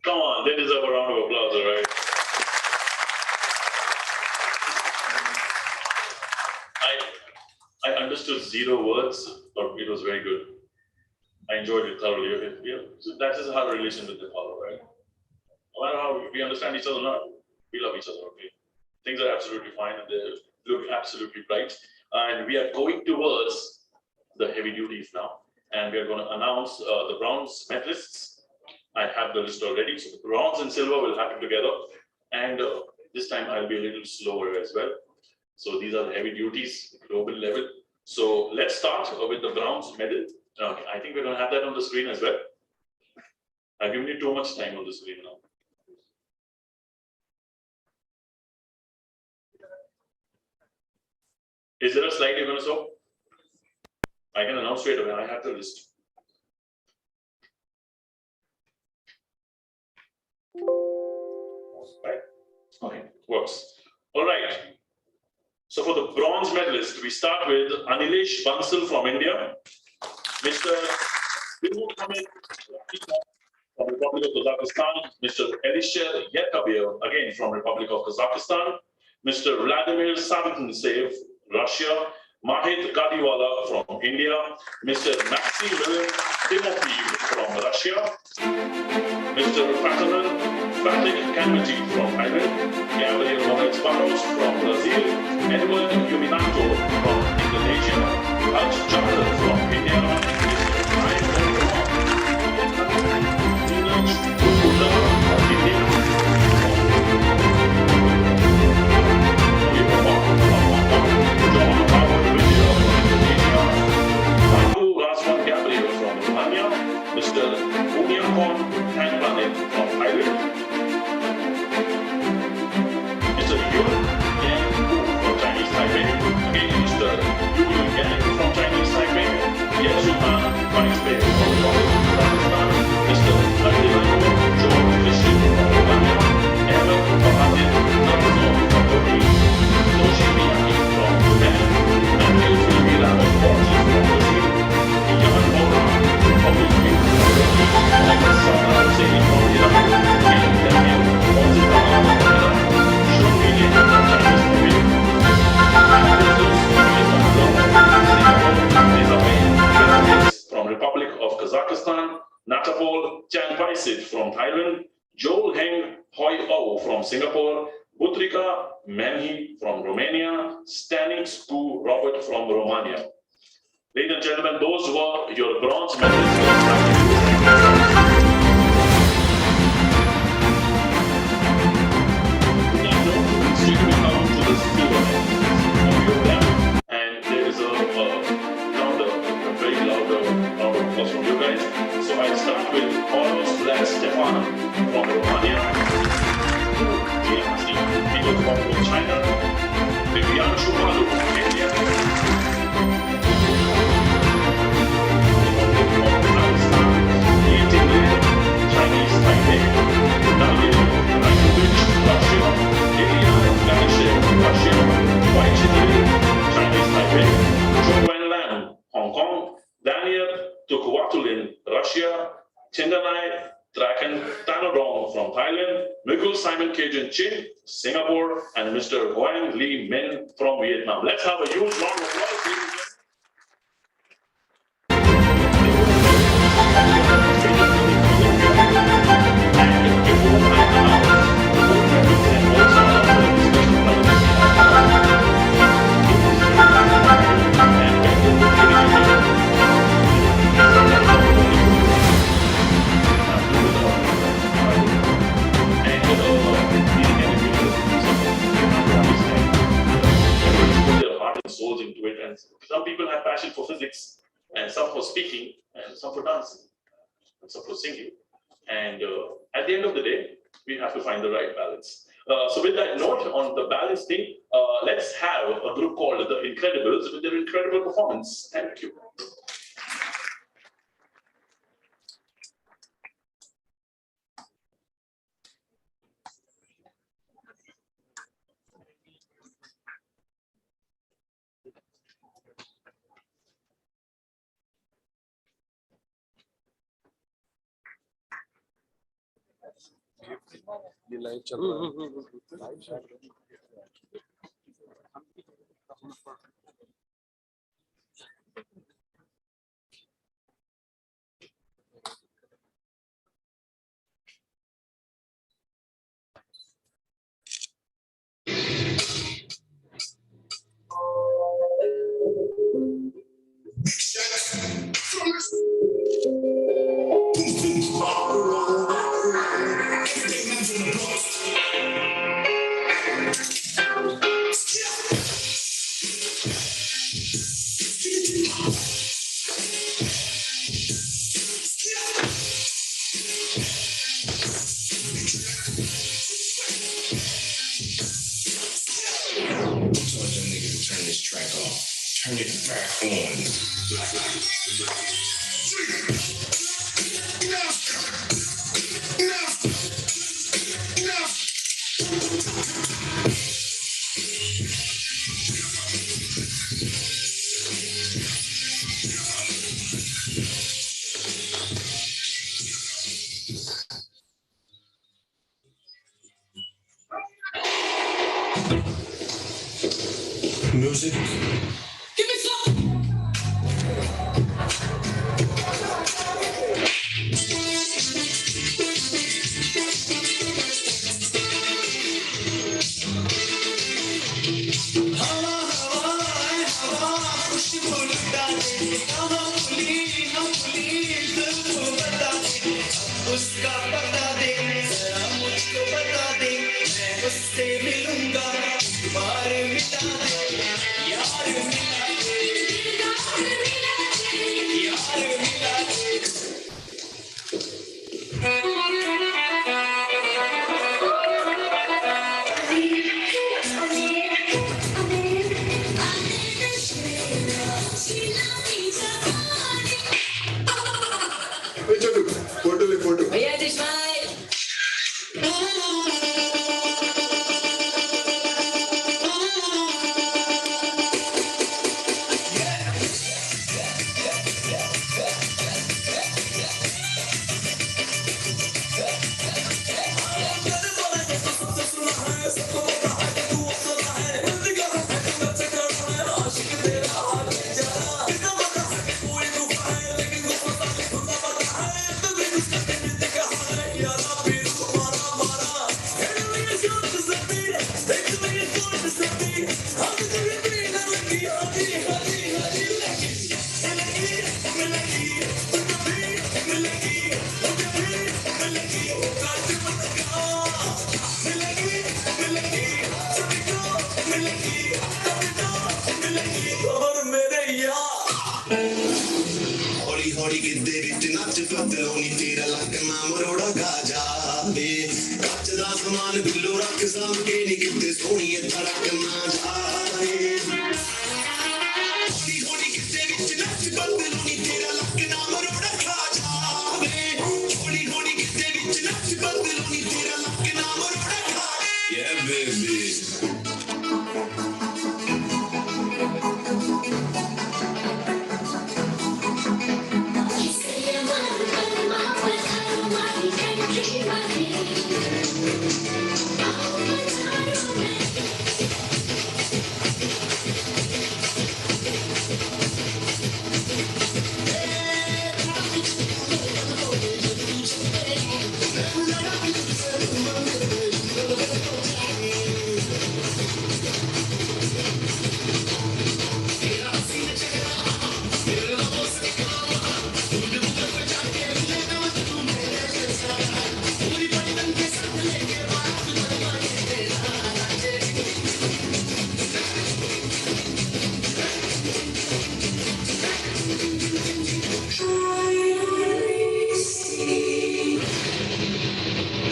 A: Come on, they deserve a round of applause, all right? I understood 0 words, but it was very good. I enjoyed it thoroughly. So that is how relation with the follow, right? No matter how we understand each other or not, we love each other, okay? Things are absolutely fine and they look absolutely bright. And we are going towards the heavy duties now. And we are going to announce the bronze medalists. I have the list already. So the bronze and silver will happen together. And this time I'll be a little slower as well. So these are the heavy duties, global level. So let's start with the bronze medal. Okay, I think we're going to have that on the screen as well. I've given you too much time on the screen now. Is there a slide you're going to show? I can announce straight away. I have the list. Right? Okay, works. All right. So for the bronze medalist, we start with Anilesh Bansal from India, Mr. Penutupan APhO from Republic of Kazakhstan, Mr. Elisher Yakabiev, again from Republic of Kazakhstan, Mr. Vladimir Savitintsev, Russia, Mahit Gadiwala from India, Mr. Maximilian Timofeev from Russia, Mr. Patrick Canvati from Thailand, Gabriel Mohamed Barros from Brazil, Edward Yuminato from Indonesia, Al Chakra from India, Mr. Gabriel from Romania, Mr. Uniakon Tangplanet from Thailand, Mr. Yun Yang from Chinese Taipei, again Mr. Yu Yang from Chinese Taipei, Yasuhan Paisbe from Pakistan, Mr. Adilano George Christian from Romania, Evan Pahatin Naruto from Turkey, Toshi Miyaki from Japan, Matthew Filipe Ramos from Brazil, Ian Mora from Ukraine, Michael Sana Hussein from Iran, and Daniel Ozitala from Iran, Sean William from Chinese Taipei, from Republic of Kazakhstan, Natapol Chanpaisit from Thailand, Joel Heng Hoi O from Singapore, Butrika Menhi from Romania, Stanning Spu Robert from Romania. Ladies and gentlemen, those were your bronze medalists. And there is a very loud round of applause from you guys. So I'll start with Carlos Stefano from Romania, people from China, Vivian Chumalu from India, Chinese Taipei, Daniel Rakovich, Russia, Ilya Ganishev, Russia, Wai Chitili, Chinese Taipei, Zhou Wenlan, Hong Kong, Daniel Tukwatulin, Russia, Chindanai Trakan Tanodong from Thailand, Mukul Simon Cajun Chin, Singapore, and Mr. Huang Lee Min from Vietnam. Let's have a huge round of applause, ladies and gentlemen. Souls into it, and some people have passion for physics, and some for speaking, and some for dancing, and some for singing. And at the end of the day, we have to find the right balance. So with that note on the balance thing, let's have a group called the Incredibles with their incredible performance. Thank you.
H: Turn this track off. Turn it back on. Music. Give me some. उसका बता दे जरा मुझको बता दे मैं उससे मिलूंगा बार मिटा दे यार मिला दे यार मिला दे फोटो भैया दिस हौली गिद्धे विच नच पतलोनी तेरा लगना मरोड़ा गा जावे कच दा समान बिल्लो रख साम के नी किते सोहणी धड़क ना जावे हौली गिद्धे विच नच पतलोनी तेरा लगना मरोड़ा गा जावे हौली गिद्धे विच नच पतलोनी तेरा लगना मरोड़ा गा yeah baby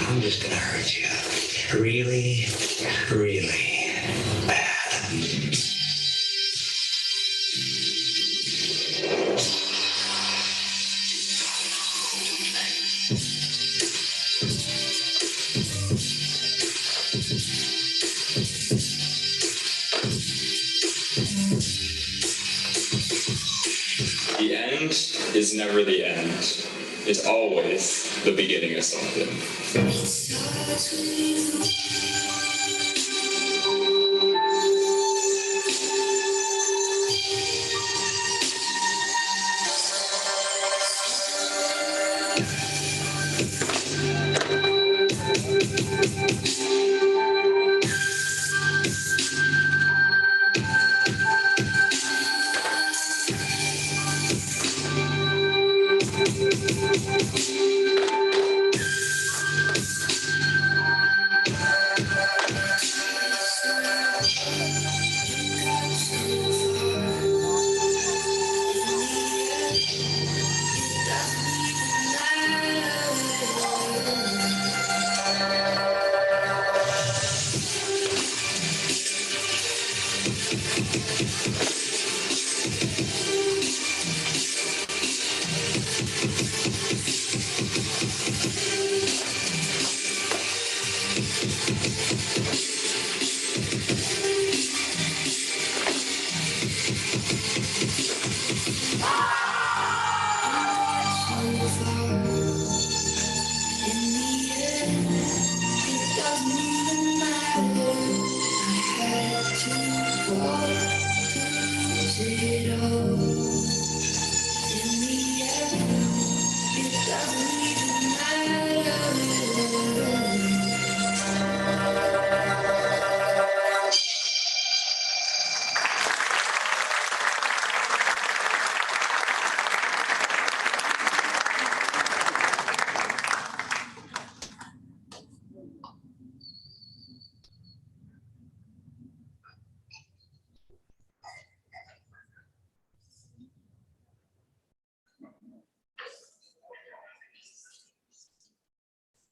H: I'm just gonna hurt you really, really bad.
I: The end is never the end. is always the beginning of something.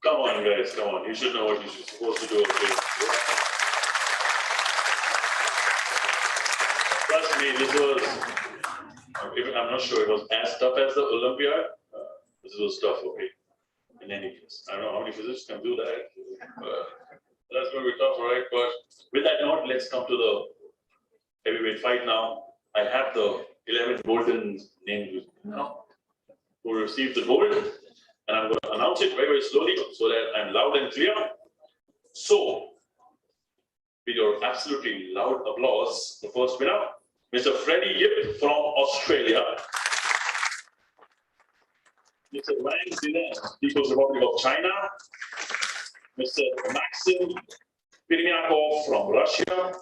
A: Come on, guys, come on. You should know what you're supposed to do. Okay? Trust me, this was, I'm not sure it was as tough as the Olympiad. This was tough, okay? In any case, I don't know how many physicists can do that. That's going to be tough, right? But with that note, let's come to the heavyweight fight now. I have the 11 golden names now who received the gold. And I'm going to announce it very, very slowly so that I'm loud and clear. So, with your absolutely loud applause, the first winner, Mr. Freddie Yip from Australia. Mr. Wang Zinan, People's Republic of China. Mr. Maxim Penutupan from Russia.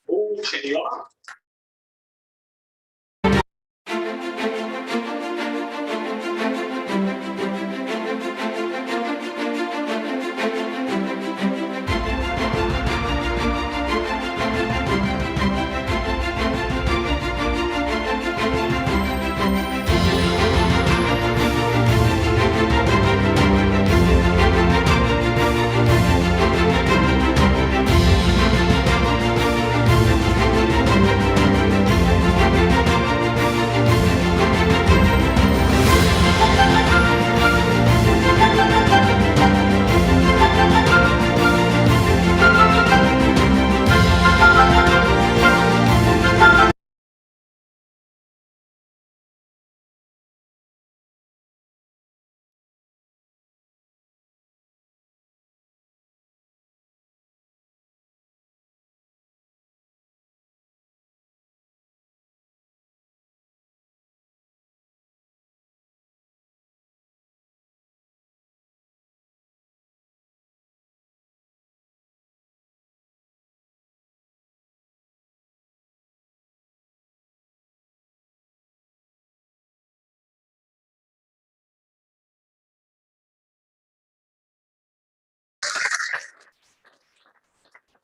A: Oh, Chenya.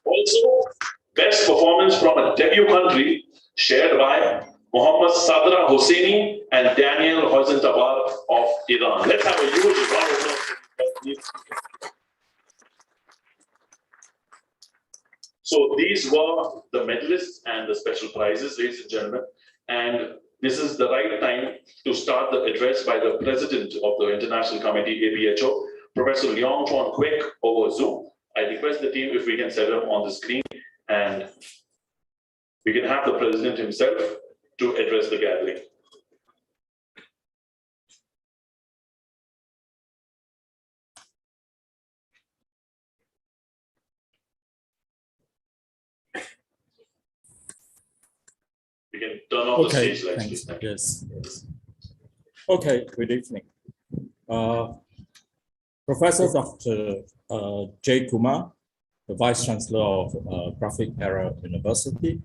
A: Also, best performance from a debut country shared by Mohammad Sadra Hosseini and Daniel Hoizentabar of Iran. Let's have a huge round of applause. So these were the medalists and the special prizes, ladies and gentlemen. And this is the right time to start the address by the president of the International Committee, APhO, Professor Leong Chuan Kwek, over Zoom. I request the team if we can set him on the screen and we can have the president himself to address the gathering. can turn off the
J: Okay,
A: stage lights,
J: thanks.
A: please. Thank you.
J: Yes. Okay, good evening. Professor Dr. J. Kumar, the Vice Chancellor of Graphic Era University,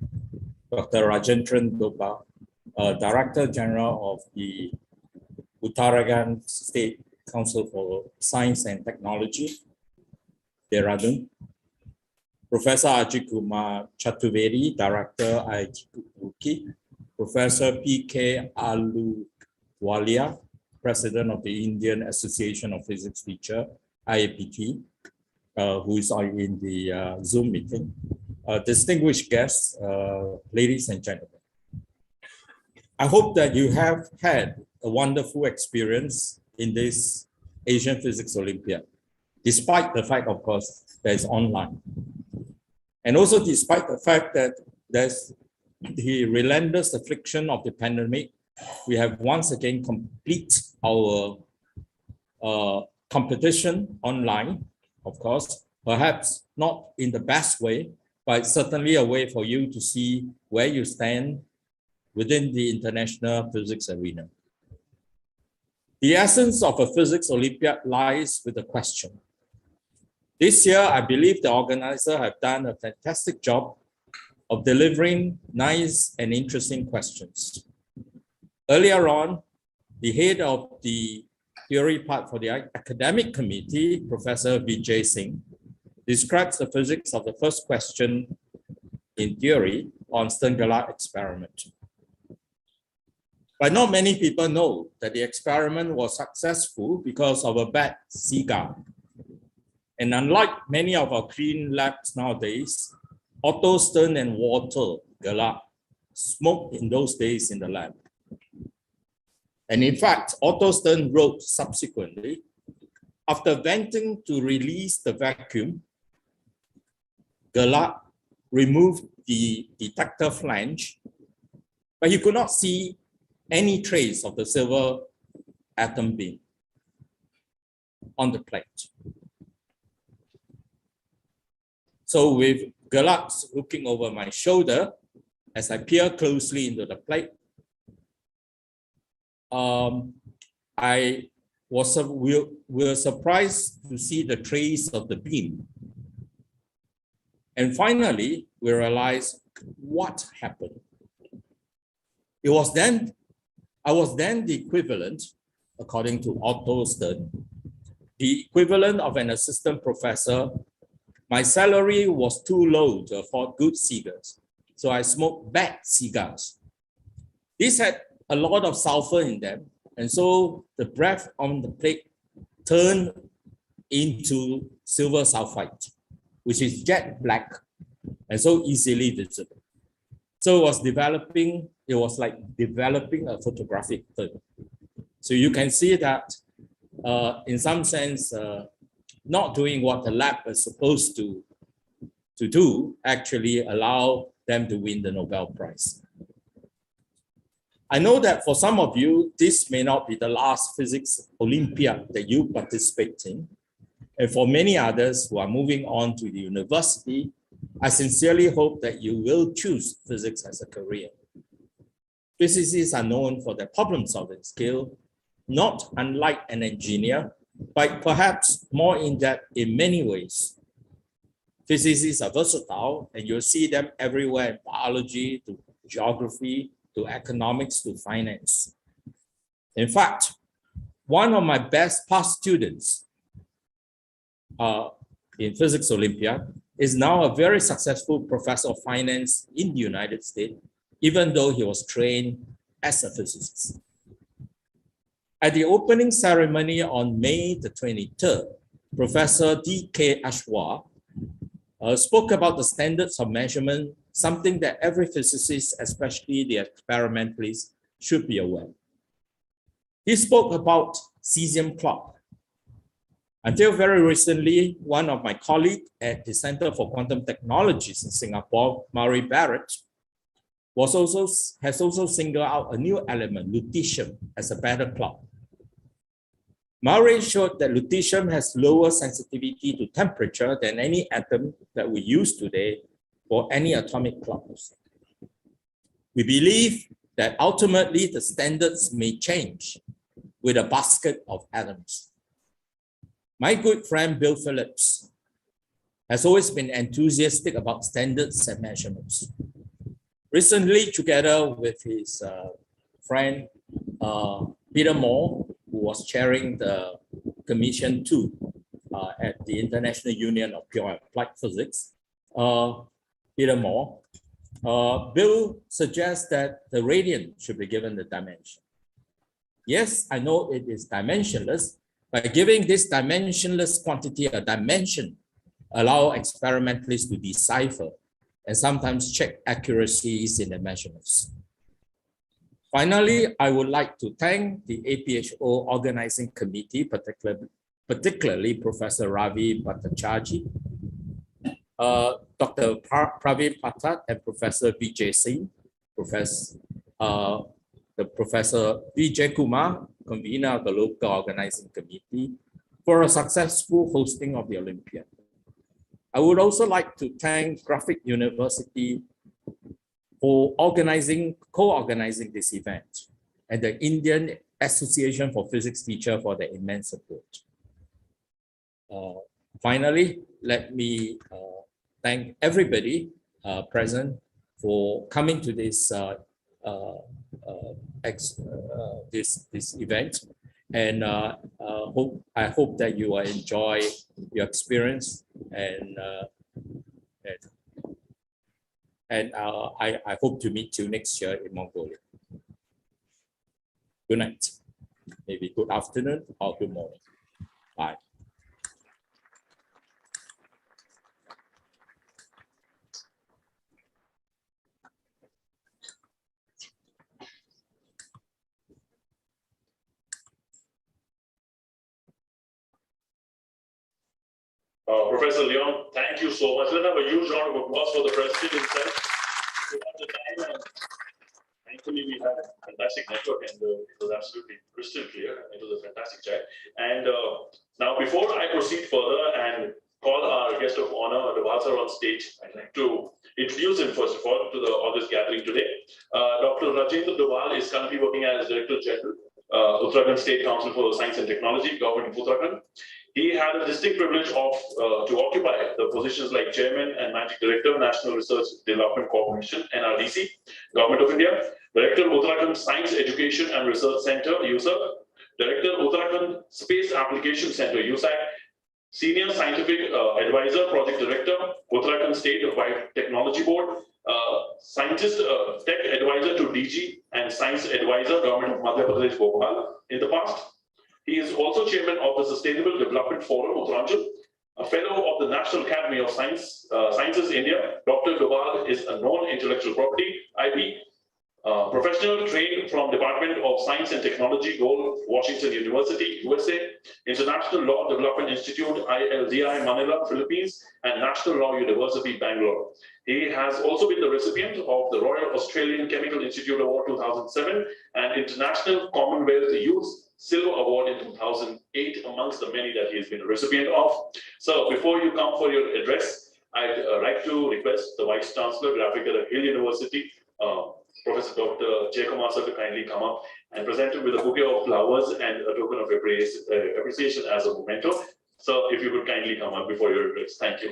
J: Dr. Rajendran Doba, Director General of the Uttarakhand State Council for Science and Technology, Dehradun, Professor Ajit Kumar Chaturvedi, Director IIT, Professor P.K. Aluwalia, President of the Indian Association of Physics Teachers, IAPT, who is in the Zoom meeting. Distinguished guests, ladies and gentlemen. I hope that you have had a wonderful experience in this Asian Physics Olympiad, despite the fact, of course, that it's online. And also despite the fact that there's the relentless affliction of the pandemic, we have once again complete our competition online, of course, perhaps not in the best way, but certainly a way for you to see where you stand within the international physics arena. The essence of a physics Olympiad lies with the question. This year, I believe the organizers have done a fantastic job of delivering nice and interesting questions. Earlier on, the head of the theory part for the academic committee, Professor Vijay Singh, describes the physics of the first question in theory on Stern-Gerlach experiment. But not many people know that the experiment was successful because of a bad cigar. And unlike many of our clean labs nowadays, Otto Stern and Walter Gerlach smoked in those days in the lab. And in fact, Otto Stern wrote subsequently, after venting to release the vacuum, Gerlach removed the detector flange, but he could not see any trace of the silver atom beam on the plate. So with Gerlach looking over my shoulder, as I peer closely into the plate, we were surprised to see the trace of the beam. And finally, we realized what happened. I was then the equivalent, according to Otto Stern, the equivalent of an assistant professor. My salary was too low to afford good cigars, so I smoked bad cigars. These had a lot of sulfur in them, and so the breath on the plate turned into silver sulfide, which is jet black and so easily visible. So it was like developing a photographic film. So you can see that in some sense, not doing what the lab is supposed to do actually allow them to win the Nobel Prize. I know that for some of you, this may not be the last physics Olympiad that you participate in. And for many others who are moving on to the university, I sincerely hope that you will choose physics as a career. Physicists are known for their problem-solving skill, not unlike an engineer, but perhaps more in-depth in many ways. Physicists are versatile, and you'll see them everywhere in biology, to geography, to economics, to finance. In fact, one of my best past students in Physics Olympiad is now a very successful professor of finance in the United States, even though he was trained as a physicist. At the opening ceremony on May the 23rd, Professor D.K. APhO spoke about the standards of measurement, something that every physicist, especially the experimentalists, should be aware. He spoke about cesium clock. Until very recently, one of my colleagues at the Center for Quantum Technologies in Singapore, Maury Barrett, has also singled out a new element, lutetium, as a better clock. Maury showed that lutetium has lower sensitivity to temperature than any atom that we use today for any atomic clocks. We believe that ultimately the standards may change with a basket of atoms. My good friend Bill Phillips has always been enthusiastic about standards and measurements. Recently, together with his friend Peter Moore, who was chairing the Commission 2 at the International Union of Pure Applied Physics, Peter Moore, Bill suggests that the radiant should be given the dimension. Yes, I know it is dimensionless, but giving this dimensionless quantity a dimension allow experimentalists to decipher and sometimes check accuracies in the measurements. Finally, I would like to thank the APhO organizing committee, particularly Professor Ravi Bhattacharjee, Dr. Praveen Pathak and Professor Vijay Singh, Professor Vijay Kumar, convener of the local organizing committee, for a successful hosting of the Olympiad. I would also like to thank Graphic University for co-organizing this event, and the Indian Association for Physics Teachers for their immense support. Finally, let me thank everybody present for coming to this this event, and I hope that you will enjoy your experience, and I hope to meet you next year in Mongolia. Good night, maybe good afternoon or good morning. Bye.
A: Professor Leon, thank you so much. Let's have a huge round of applause for the president himself. Thankfully, we had a fantastic network, and it was absolutely crystal clear. It was a fantastic chat. And now, before I proceed further and call our guest of honor, Dawal sir, on stage, I'd like to introduce him first of all to the August gathering today. Dr. Rajendra Dawal is currently working as Director General, Uttarakhand State Council for Science and Technology, Government of Uttarakhand. He had a distinct privilege of to occupy the positions like Chairman and Managing Director, National Research Development Corporation, NRDC, Government of India, Director, Uttarakhand Science Education and Research Center, USAC, Director, Uttarakhand Space Application Center, USAC, Senior Scientific Advisor, Project Director, Uttarakhand State Biotechnology Board, Scientist, Tech Advisor to DG, and Science Advisor, Government of Madhya Pradesh, Bhopal in the past. He is also Chairman of the Sustainable Development Forum, Uttaranchal, a Fellow of the National Academy of Sciences, India. Dr. Dawal is a known intellectual property, IP, professional trained from Department of Science and Technology, Gold, Washington University, USA, International Law Development Institute, ILDI, Manila, Philippines, and National Law University, Bangalore. He has also been the recipient of the Royal Australian Chemical Institute Award 2007 and International Commonwealth Youth Silver Award in 2008, amongst the many that he has been a recipient of. So before you come for your address, I'd like to request the Vice Chancellor, Graphic at Hill University, Professor Dr. Jayakumar sir, to kindly come up and present him with a bouquet of flowers and a token of appreciation as a memento. So if you could kindly come up before your address. Thank you.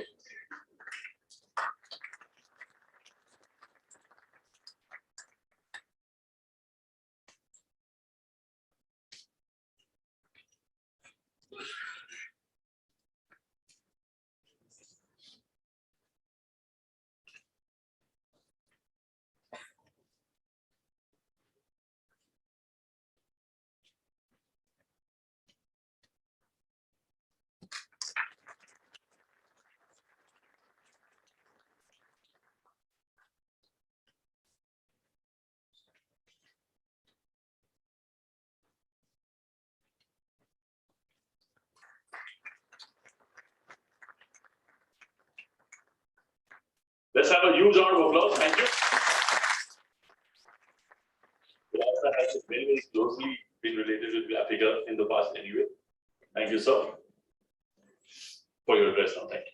A: Let's have a huge round of applause. Thank you. Dawal has very, very closely been related with Africa in the past anyway. Thank you, sir, for your address now. Thank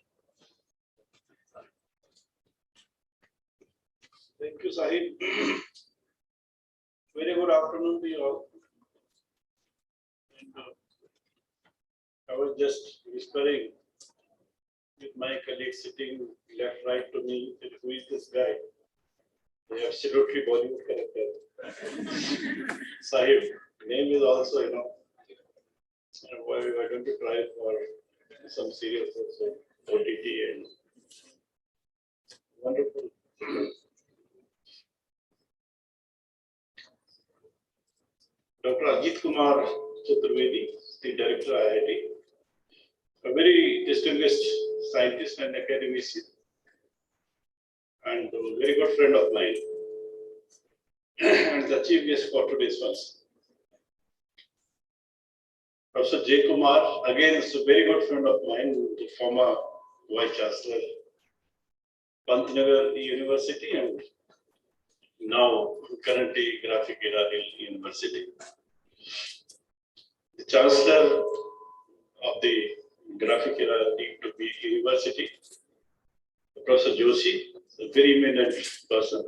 A: you.
K: Thank you, Sahib. Very good afternoon to you all. And, I was just whispering with my colleague sitting left, right to me, that who is this guy? The absolutely Bollywood character. Sahib, name is also, why don't you try for some serious also, OTT and wonderful. Dr. Ajit Kumar Chaturvedi, the director of IIT, a very distinguished scientist and academician, and a very good friend of mine, and the chief guest for today's function. Professor J. Kumar, again, is a very good friend of mine, the former Vice Chancellor, Pantnagar University, and now currently Graphic Era University. The Chancellor of the Graphic Era deemed to be University, Professor Joshi, a very eminent person,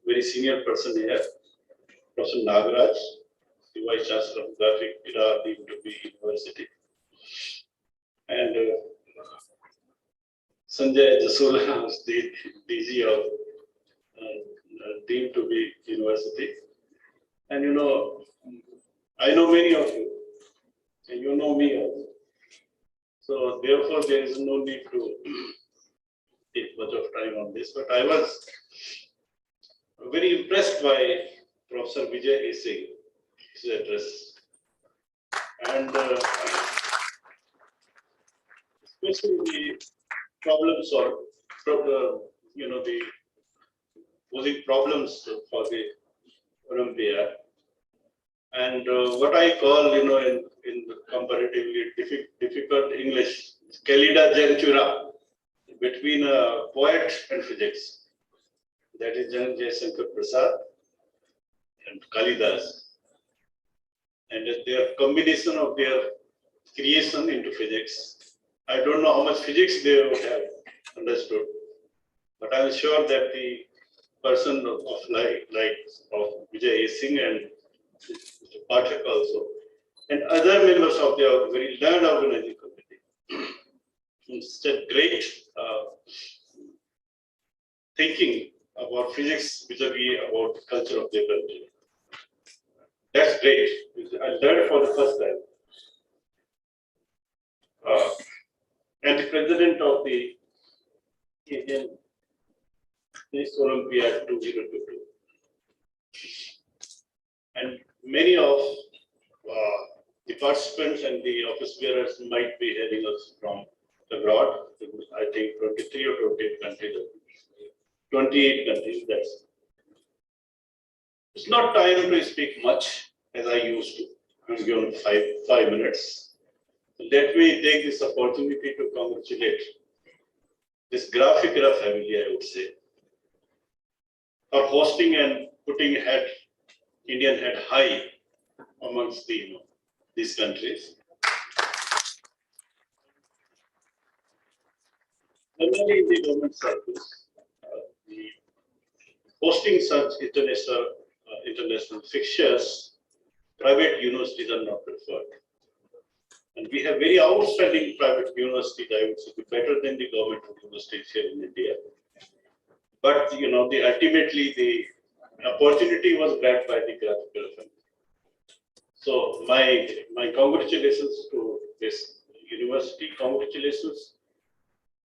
K: very senior person here, Professor Nagaraj, the Vice Chancellor of Graphic Era deemed to be University, and Sanjay Jasula, the DG of deemed to be University. And I know many of you, and you know me also. So therefore, there is no need to take much of time on this. But I was very impressed by Professor Vijay Singh, his address, and especially the problem solved, the posing problems for the Olympia, and what I call, in the comparatively difficult English, Kalida Janchura, between a poet and physics. That is Jan Jayasankar Prasad and Kalidas. And their combination of their creation into physics. I don't know how much physics they would have understood, but I'm sure that the person of Vijay Singh and Mr. Pathak also, and other members of the very learned organizing committee, such great thinking about physics vis-a-vis about the culture of their country. That's great. I learned for the first time. And the president of the Indian Space Olympiad 2022. And many of the participants and the office bearers might be heading us from abroad. I think 23 or 28 countries. 28 countries. It's not time to speak much as I used to. I'm given five minutes. Let me take this opportunity to congratulate this Graphic Era family, I would say, for hosting and putting Indian head high amongst these countries. Normally in the government service, the hosting such international fixtures, private universities are not preferred. And we have very outstanding private universities, I would say, better than the government universities here in India. But ultimately the opportunity was grabbed by the graphical family. So my congratulations to this university, congratulations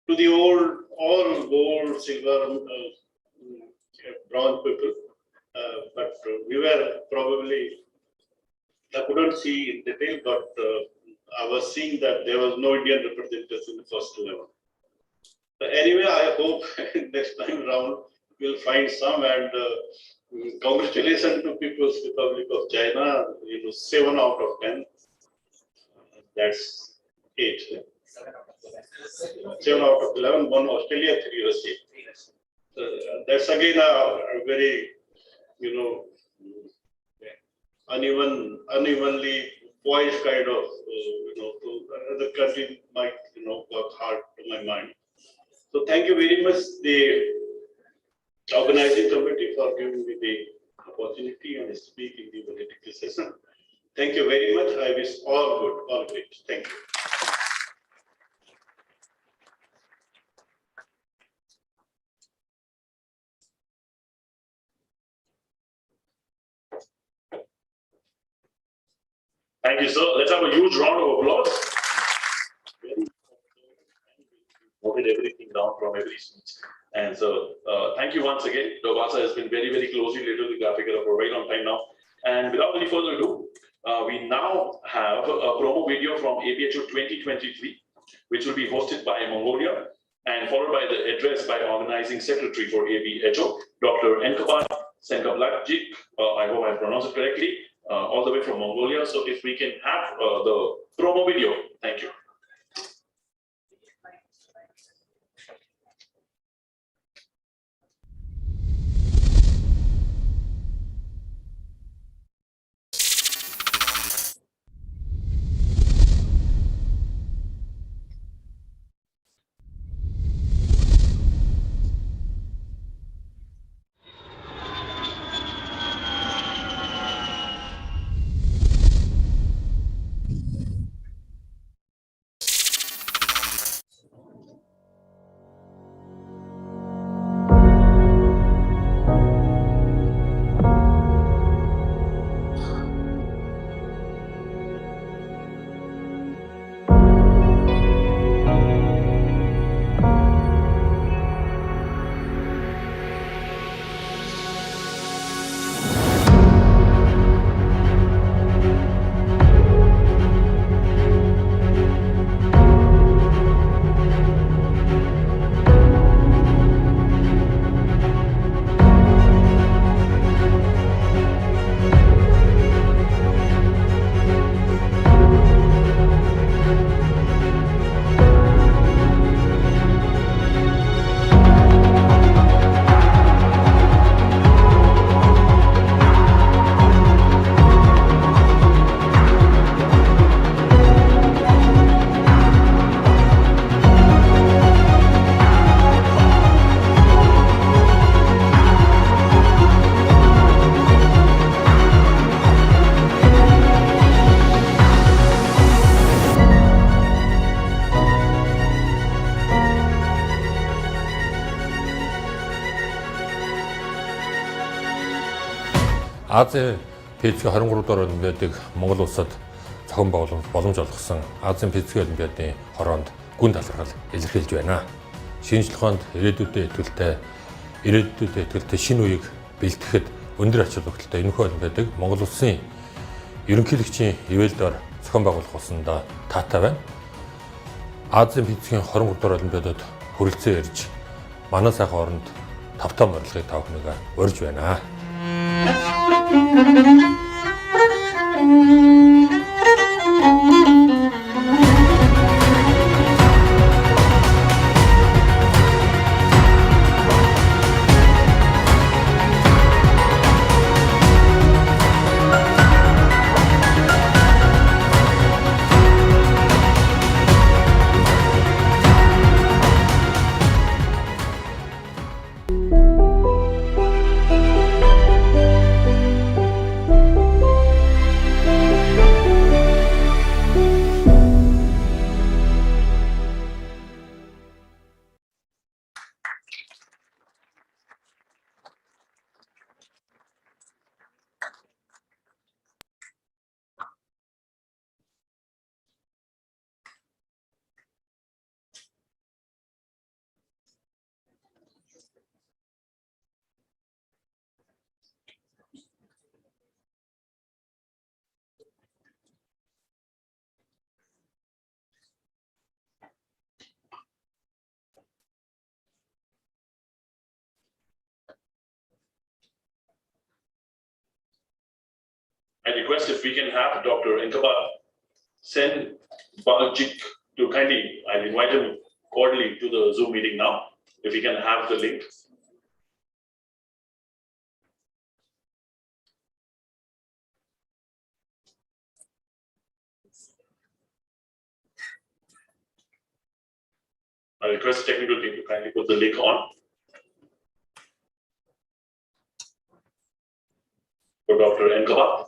K: to the all gold, silver, bronze people. But we were probably, I couldn't see in detail, but I was seeing that there was no Indian representatives in the first 11. But anyway, I hope next time around we'll find some, and congratulations to People's Republic of China, 7 out of 10. That's 8. 7 out of 11, 1 Australia, 3 Russia. That's again a very, unevenly poised kind of, the country might, work hard to my mind. So thank you very much. The organizing committee for giving me the opportunity and speak in the political session. Thank you very much. I wish all good, all great. Thank you.
A: Thank you, sir. Let's have a huge round of applause. Noted everything down from every speech. And so, thank you once again. Dobasa has been very, very closely related to the graphic for a very long time now. And without any further ado, we now have a promo video from APhO 2023, which will be hosted by Mongolia and followed by the address by Organizing Secretary for APhO, Dr. Enkapan Senkablakjik. I hope I pronounced it correctly, all the way from Mongolia. So if we can have the promo video, thank you.
L: Азийн физикийн 23 дугаар олимпиадыг Монгол улсад зохион боломж олгосон Азийн физикийн олимпиадын хороонд гүн талархал илэрхийлж байна. Шинжлэх ухаанд ирээдүйдээ итгэлтэй шинэ үеийг бэлтгэхэд өндөр ач холбогдолтой энэхүү олимпиадыг Монгол улсын ерөнхийлөгчийн ивэлдээр зохион байгуулах болсондоо таатай байна. Азийн физикийн 23 дугаар олимпиадад хүрэлцэн ирж манай сайхан оронд тавтаа морилгыг та бүхэнийг урьж байна.
A: I request if we can have Dr. Enkapan Senkablakjik to kindly, I'll invite him cordially to the Zoom meeting now. If we can have the link. I request the technical team to kindly put the link on. for Dr. N. Kabat.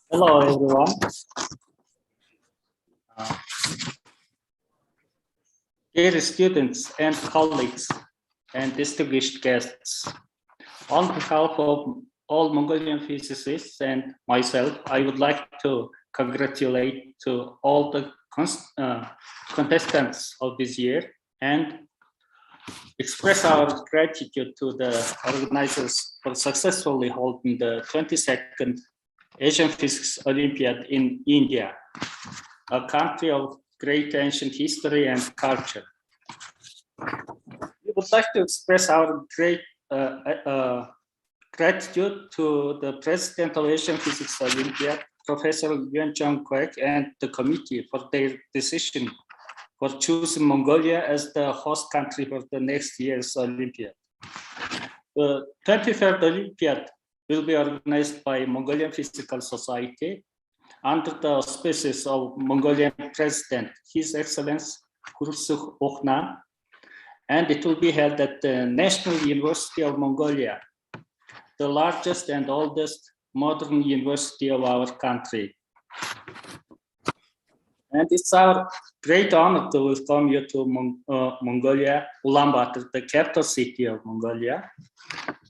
M: Hello, everyone. Dear students and colleagues and distinguished guests, on behalf of all Mongolian physicists and myself, I would like to congratulate to all the contestants of this year and express our gratitude to the organizers for successfully holding the 22nd Asian Physics Olympiad in India, a country of great ancient history and culture. We would like to express our great gratitude to the President of Asian Physics Olympiad, Professor Yuan Chong Kwek, and the committee for their decision for choosing Mongolia as the host country for the next year's Olympiad. The 23rd Olympiad will be organized by Mongolian Physical Society under the auspices of Mongolian President, His Excellency Khurelsukh Okhna, and it will be held at the National University of Mongolia, the largest and oldest modern university of our country. And it's our great honor to welcome you to Mongolia, Ulaanbaatar, the capital city of Mongolia,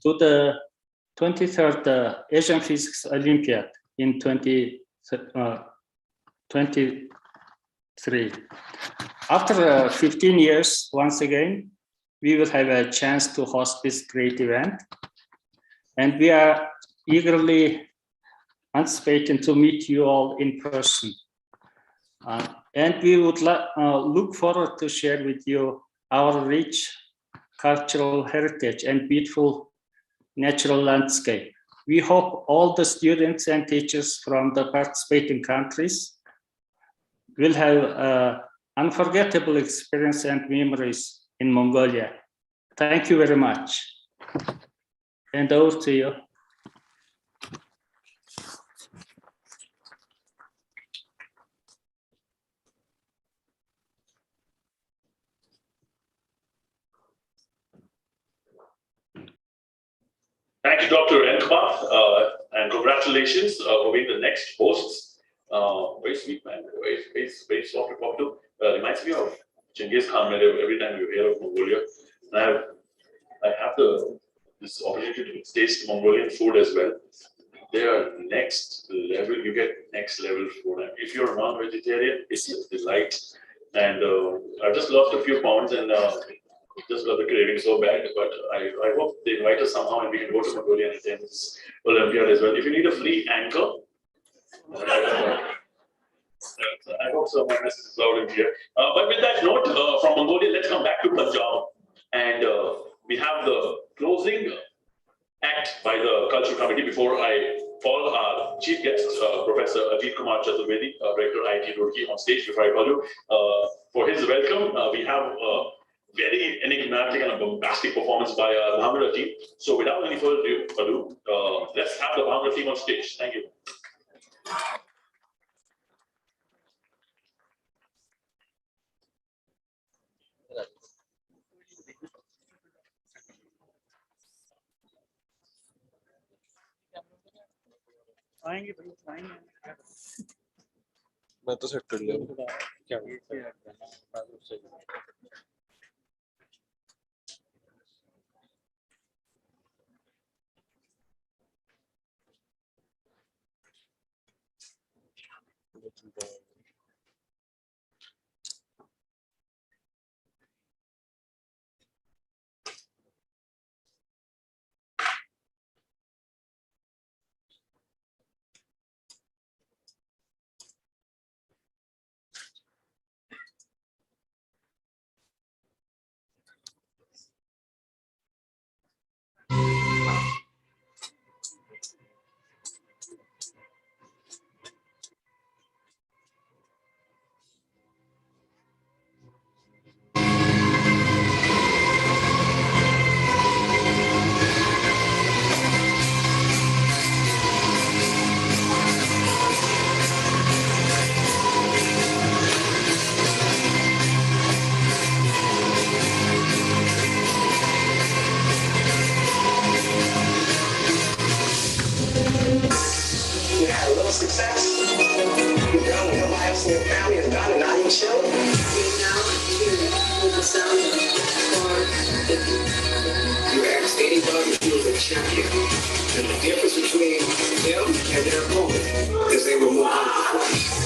M: to the 23rd Asian Physics Olympiad in 2023. After 15 years, once again, we will have a chance to host this great event. And we are eagerly anticipating to meet you all in person. And we would look forward to share with you our rich cultural heritage and beautiful natural landscape. We hope all the students and teachers from the participating countries will have unforgettable experience and memories in Mongolia. Thank you very much. And over to you.
A: Thank you, Dr. N. Kabat, and congratulations for being the next hosts. Very sweet man, very soft to talk to. Reminds me of Genghis Khan every time you hear of Mongolia. And I have this opportunity to taste Mongolian food as well. They are next level. You get next level food. And if you're a non-vegetarian, it's a delight. And I've just lost a few pounds and just got the craving so bad. But I hope they invite us somehow and we can go to Mongolia and attend this Olympiad as well. If you need a free anchor, I hope so. My message is loud in here. But with that note, from Mongolia, let's come back to Punjab. And we have the closing act by the Cultural Committee before I call our chief guest, Professor Ajit Kumar Chaturvedi, Director IIT Roorkee, on stage before I call you. For his welcome, we have a very enigmatic and a bombastic performance by our Bhangra team. So without any further ado, let's have the Bhangra team on stage. Thank you.
N: मैं तो set कर लिया क्या
H: sex. You done with nobody else in your family is done and not even chill. You asked anybody who was a champion, and the difference between them and their opponent is they were more hungry.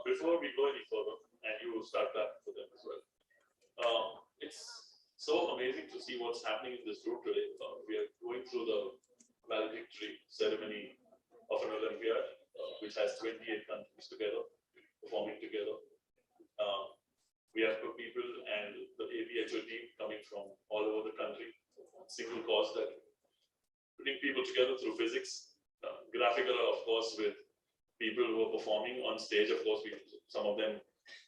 A: before we go any further, and you start that for them as well. It's so amazing to see what's happening in this room today. We are going through the valedictory ceremony of an Olympiad, which has 28 countries together, performing together. We have people and the APhO team coming from all over the country. Single cause that bring people together through physics. Graphical, of course, with people who are performing on stage. Of course, some of them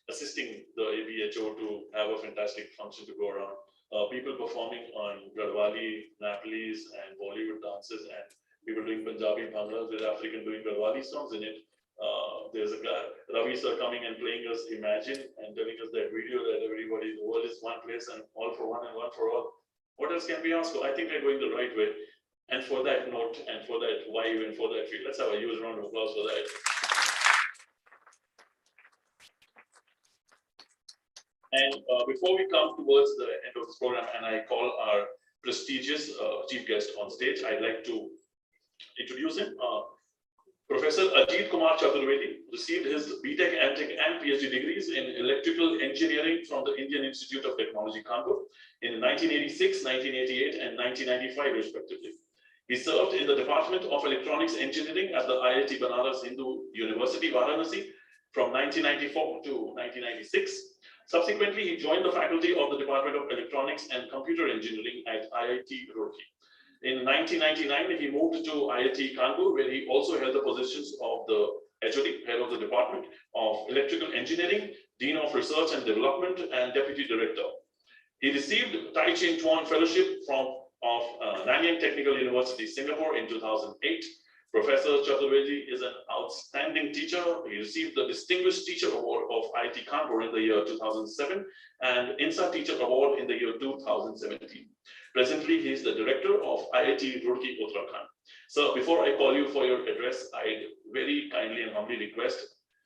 A: assisting the APhO to have a fantastic function to go around. People performing on Garhwali, Nepalese, and Bollywood dances, and people doing Punjabi Bhanglas with African doing Garhwali songs in it. There's a guy, Ravi sir, coming and playing us Imagine and telling us that video that everybody, the world is one place and all for one and one for all. What else can we ask for? I think we're going the right way. And for that note, and for that why, and for that feel, let's have a huge round of applause for that. And before we come towards the end of this program, and I call our prestigious chief guest on stage, I'd like to introduce him. Professor Ajit Kumar Chaturvedi received his BTech, MTech, and PhD degrees in electrical engineering from the Indian Institute of Technology, Kanpur in 1986, 1988, and 1995, respectively. He served in the Department of Electronics Engineering at the IIT Banaras Hindu University, Varanasi, from 1994 to 1996. Subsequently, he joined the faculty of the Department of Electronics and Computer Engineering at IIT Roorkee. In 1999, he moved to IIT Kanpur, where he also held the positions of the HOD, head of the Department of Electrical Engineering, Dean of Research and Development, and Deputy Director. He received Tai Chin Tuan Fellowship of Nanyang Technical University, Singapore in 2008. Professor Chaturvedi is an outstanding teacher. He received the Distinguished Teacher Award of IIT Kanpur in the year 2007 and INSA Teacher Award in the year 2017. Presently, he is the director of IIT Roorkee, Uttarakhand. So before I call you for your address, I'd very kindly and humbly request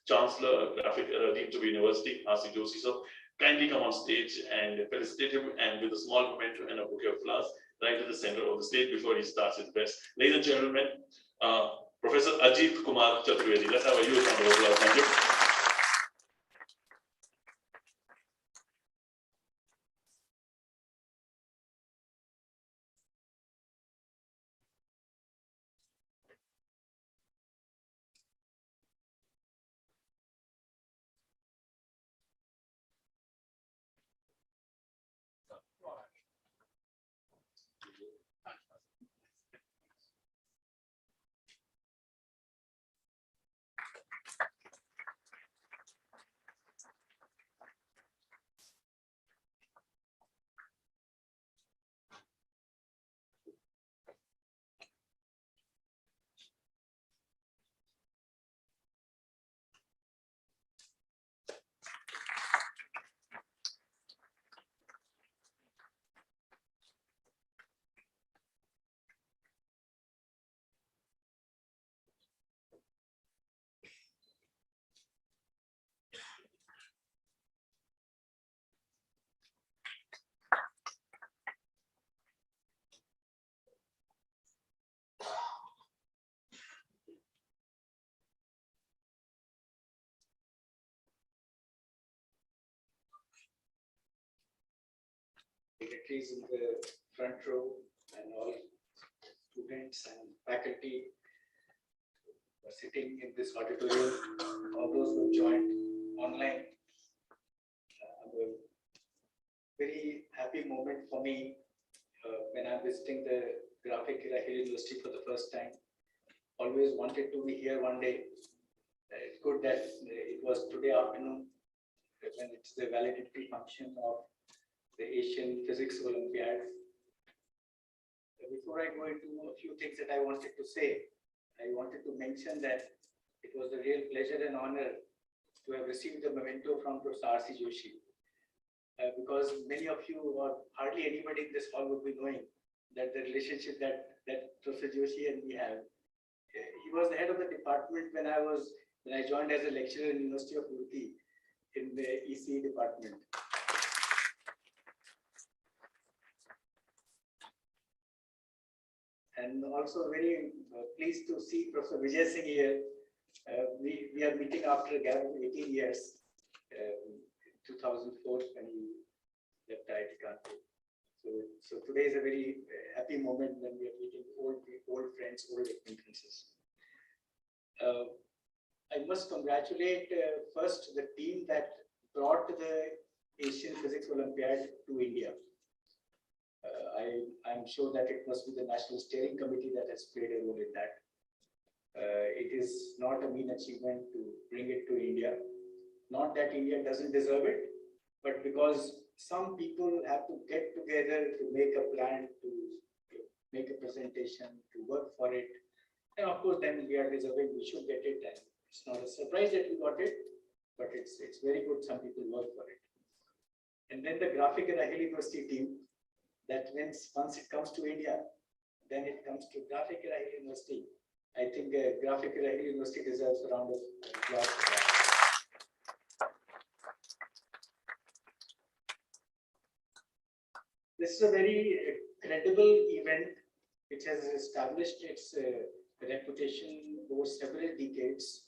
A: Chancellor, Graphic Deemed to be University, R.C. Joshi sir, kindly come on stage and felicitate him, and with a small memento and a bouquet of flowers right at the center of the stage before he starts his best. Ladies and gentlemen, Professor Ajit Kumar Chaturvedi. Let's have a huge round of applause. Thank you.
B: Dignitaries in the front row and all students and faculty who are sitting in this auditorium, all those who joined online. A very happy moment for me when I'm visiting the Graphic Hill University for the first time. Always wanted to be here one day. It's good that it was today afternoon when it's the valedictory function of the Asian Physics Olympiad. Before I go into a few things that I wanted to say, I wanted to mention that it was a real pleasure and honor to have received the memento from Professor R.C. Joshi. Because many of you, or hardly anybody in this hall, would be knowing that the relationship that Professor Joshi and me have. He was the head of the department when I joined as a lecturer in University of Roorkee in the ECE department. And also very pleased to see Professor Vijay Singh here, We are meeting after a gap of 18 years, 2004 when he left IIT Kanpur. So today is a very happy moment when we are meeting old friends, old acquaintances. I must congratulate first the team that brought the Asian Physics Olympiad to India. I'm sure that it must be the National Steering Committee that has played a role in that. It is not a mean achievement to bring it to India. Not that India doesn't deserve it, but because some people have to get together to make a plan, to make a presentation, to work for it. And of course, then we are deserving, we should get it. And it's not a surprise that we got it, but it's very good some people work for it. And then the Graphic and APhO University team, that once it comes to India, then it comes to Graphic and APhO University. I think Graphic and APhO University deserves a round of applause for that. This is a very credible event which has established its reputation over several decades.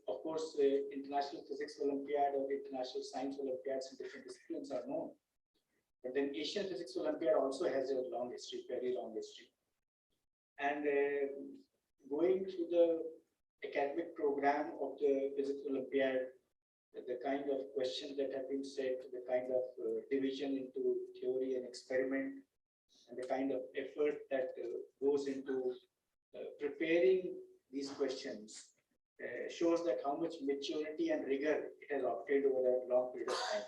B: Of course, International Physics Olympiad or International Science Olympiads in different disciplines are known. But then Asian Physics Olympiad also has a long history, very long history. And going through the academic program of the Physics Olympiad, the kind of questions that have been set, the kind of division into theory and experiment, and the kind of effort that goes into preparing these questions shows that how much maturity and rigor it has obtained over a long period of time.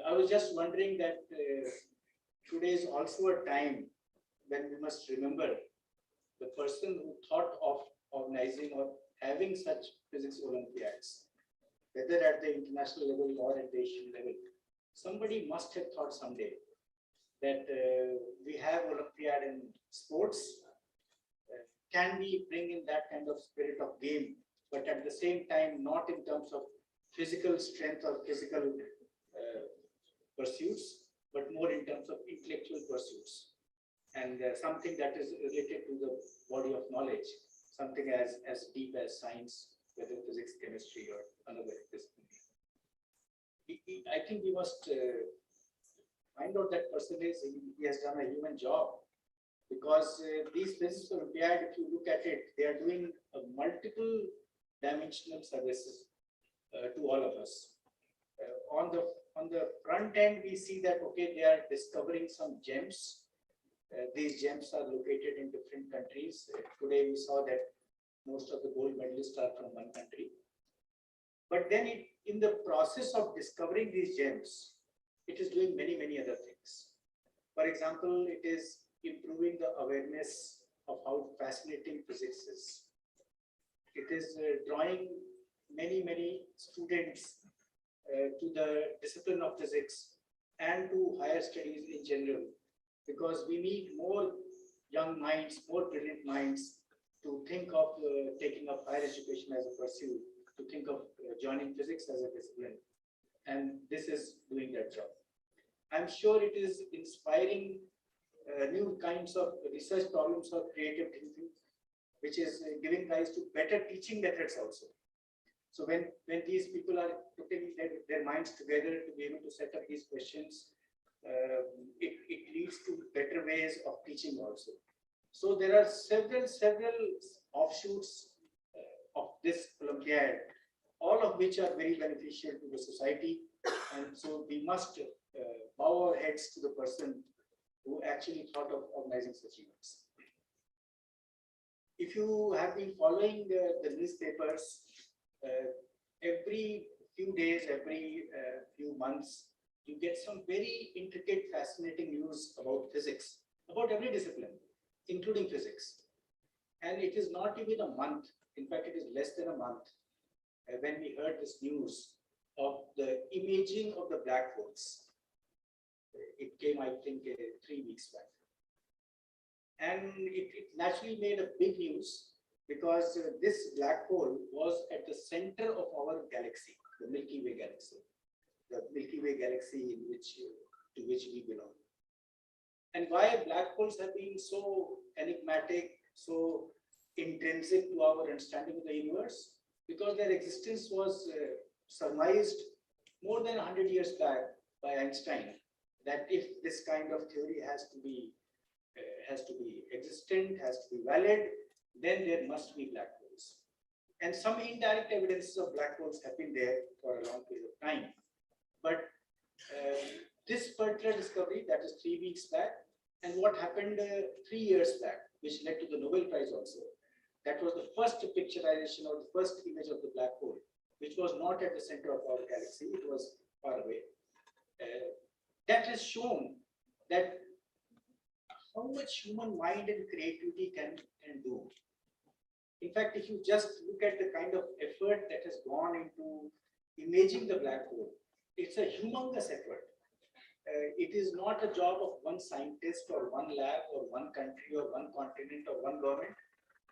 B: I was just wondering that today is also a time when we must remember the person who thought of organizing or having such physics Olympiads, whether at the international level or at the Asian level. Somebody must have thought someday that we have Olympiad in sports. Can we bring in that kind of spirit of game, but at the same time, not in terms of physical strength or physical pursuits, but more in terms of intellectual pursuits, and something that is related to the body of knowledge, something as deep as science, whether physics, chemistry, or another discipline. I think we must find out that person is, he has done a human job, because these physics Olympiad, if you look at it, they are doing a multiple dimensional services to all of us. On the front end, we see that, okay, they are discovering some gems. These gems are located in different countries. Today, we saw that most of the gold medalists are from one country. But then in the process of discovering these gems, it is doing many, many other things. For example, it is improving the awareness of how fascinating physics is. It is drawing many, many students to the discipline of physics and to higher studies in general, because we need more young minds, more brilliant minds to think of taking up higher education as a pursuit, to think of joining physics as a discipline. And this is doing that job. I'm sure it is inspiring new kinds of research problems or creative thinking, which is giving rise to better teaching methods also. So when these people are putting their minds together to be able to set up these questions, it leads to better ways of teaching also. So there are several offshoots of this Olympiad, all of which are very beneficial to the society. And so we must bow our heads to the person who actually thought of organizing such events. If you have been following the newspapers, every few days, every few months, you get some very intricate, fascinating news about physics, about every discipline, including physics. And it is not even a month, in fact, it is less than a month, when we heard this news of the imaging of the black holes. It came, I think, 3 weeks back. And it naturally made a big news, because this black hole was at the center of our galaxy, the Milky Way galaxy, to which we belong. And why black holes have been so enigmatic, so
E: intrinsic to our understanding of the universe, because their existence was surmised more than 100 years back by Einstein, that if this kind of theory has to be existent, has to be valid, then there must be black holes. And some indirect evidences of black holes have been there for a long period of time. But this particular discovery, that is 3 weeks back, and what happened 3 years back, which led to the Nobel Prize also, that was the first picturization or the first image of the black hole, which was not at the center of our galaxy, it was far away. That has shown that how much human mind and creativity can do. In fact, if you just look at the kind of effort that has gone into imaging the black hole, it's a humongous effort. It is not a job of one scientist or one lab or one country or one continent or one government.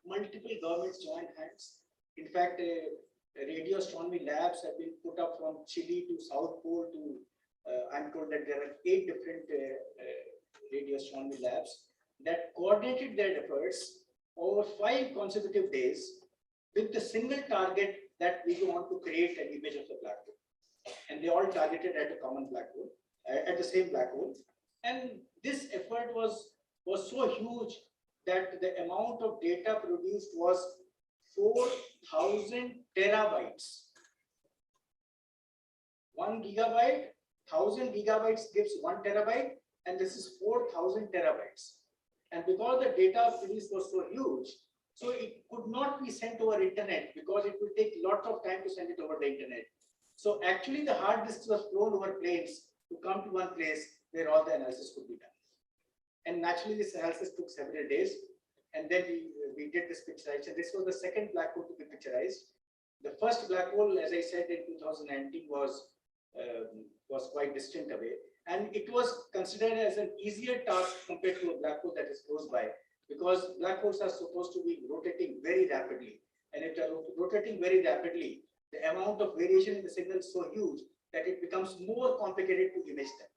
E: Multiple governments join hands. In fact, radio astronomy labs have been put up from Chile to South Pole to, I'm told that there are 8 different radio astronomy labs that coordinated their efforts over 5 consecutive days with the single target that we want to create an image of the black hole. And they all targeted at a common black hole, at the same black hole. And this effort was so huge that the amount of data produced was 4,000 terabytes. 1 gigabyte, 1,000 gigabytes gives 1 terabyte, and this is 4,000 terabytes. And because the data produced was so huge, so it could not be sent over internet because it would take lots of time to send it over the internet. So actually the hard disks were flown over planes to come to one place where all the analysis could be done. And naturally this analysis took several days. And then we did this picturization. This was the second black hole to be picturized. The first black hole, as I said, in 2019 was quite distant away. And it was considered as an easier task compared to a black hole that is close by, because black holes are supposed to be rotating very rapidly. And if they're rotating very rapidly, the amount of variation in the signal is so huge that it becomes more complicated to image them.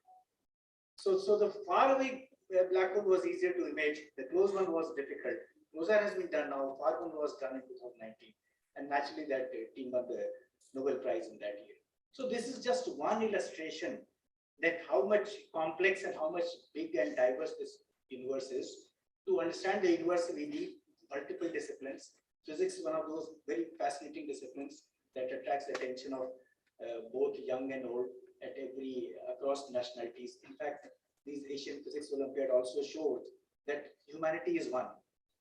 E: So the far away black hole was easier to image, the close one was difficult. Closer has been done now, far one was done in 2019. And naturally that team won the Nobel Prize in that year. So this is just one illustration that how much complex and how much big and diverse this universe is. To understand the universe, we need multiple disciplines. Physics is one of those very fascinating disciplines that attracts the attention of both young and old at across nationalities. In fact, these Asian Physics Olympiad also showed that humanity is one.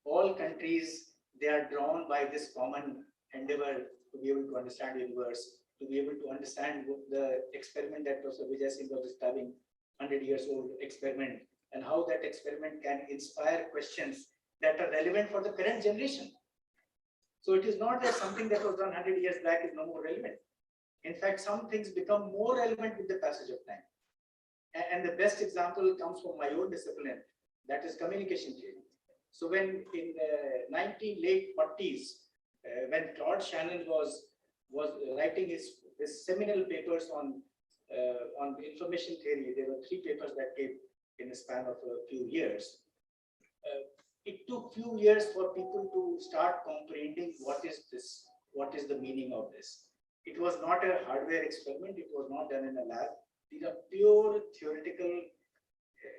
E: All countries, they are drawn by this common endeavor to be able to understand the universe, to be able to understand the experiment that Professor Vijay Singh was describing, 100 years old experiment, and how that experiment can inspire questions that are relevant for the current generation. So it is not that something that was done 100 years back is no more relevant. In fact, some things become more relevant with the passage of time. And the best example comes from my own discipline, that is communication theory. So when in the late 40s, when Claude Shannon was writing his seminal papers on information theory, there were 3 papers that came in a span of a few years. It took few years for people to start comprehending what is this, what is the meaning of this. It was not a hardware experiment, it was not done in a lab. These are pure theoretical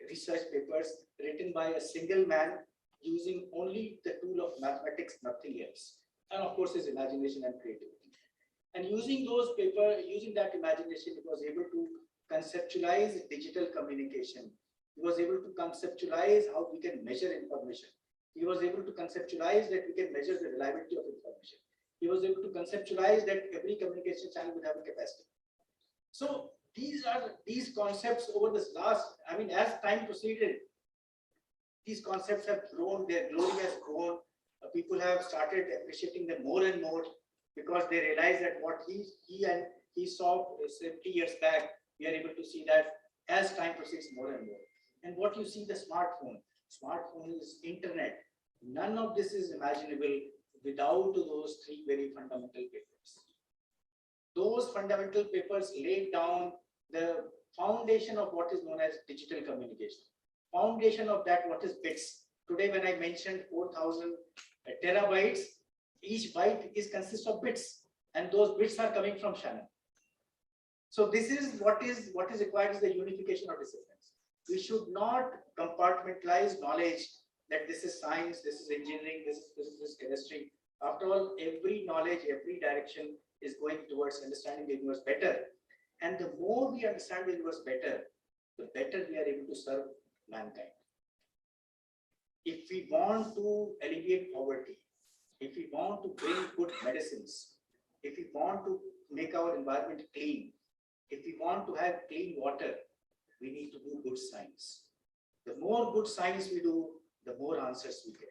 E: research papers written by a single man using only the tool of mathematics, nothing else. And of course, his imagination and creativity. And using those papers, using that imagination, he was able to conceptualize digital communication. He was able to conceptualize how we can measure information. He was able to conceptualize that we can measure the reliability of information. He was able to conceptualize that every communication channel would have a capacity. So these concepts over this last, I mean, as time proceeded, these concepts have grown, their glory has grown. People have started appreciating them more and more because they realize that what he saw 50 years back, we are able to see that as time proceeds more and more. And what you see, the smartphone is internet. None of this is imaginable without those 3 very fundamental papers. Those fundamental papers laid down the foundation of what is known as digital communication. Foundation of that, what is bits. Today, when I mentioned 4,000
B: terabytes. Each byte consists of bits, and those bits are coming from Shannon. So this is what is required is the unification of disciplines. We should not compartmentalize knowledge that this is science, this is engineering, this is chemistry. After all, every knowledge, every direction is going towards understanding the universe better. And the more we understand the universe better, the better we are able to serve mankind. If we want to alleviate poverty, if we want to bring good medicines, if we want to make our environment clean, if we want to have clean water, we need to do good science. The more good science we do, the more answers we get.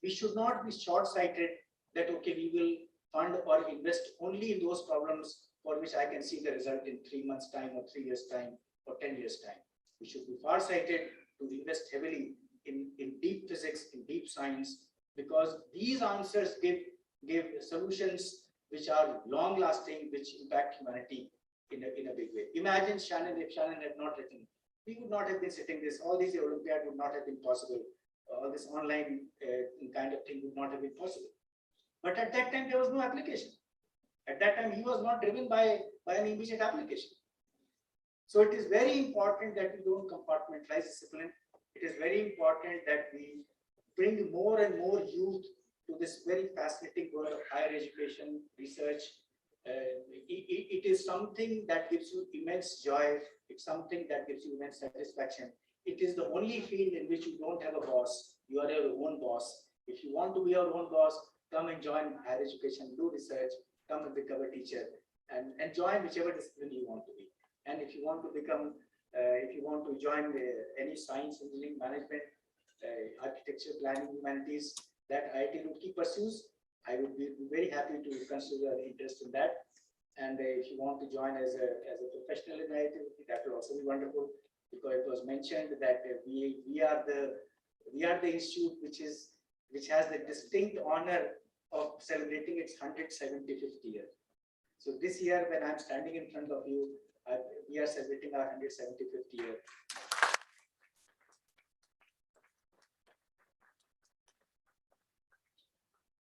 B: We should not be short-sighted that, okay, we will fund or invest only in those problems for which I can see the result in 3 months' time or 3 years' time or 10 years' time. We should be far-sighted to invest heavily in deep physics, in deep science, because these answers give solutions which are long-lasting, which impact humanity in a big way. Imagine Shannon, if Shannon had not written, we would not have been sitting this, all these Olympiad would not have been possible. All this online kind of thing would not have been possible. But at that time, there was no application. At that time, he was not driven by an immediate application. So it is very important that we don't compartmentalize discipline. It is very important that we bring more and more youth to this very fascinating world of higher education, research. It is something that gives you immense joy. It's something that gives you immense satisfaction. It is the only field in which you don't have a boss. You are your own boss. If you want to be your own boss, come and join higher education, do research, come and become a teacher, and join whichever discipline you want to be. And if you want to become, if you want to join any science, engineering, management, architecture, planning, humanities that IIT Roorkee pursues, I would be very happy to consider interest in that. And if you want to join as a professional in IIT Roorkee, that will also be wonderful, because it was mentioned that we are the institute which has the distinct honor of celebrating its 175th year. So this year, when I'm standing in front of you, we are celebrating our 175th year.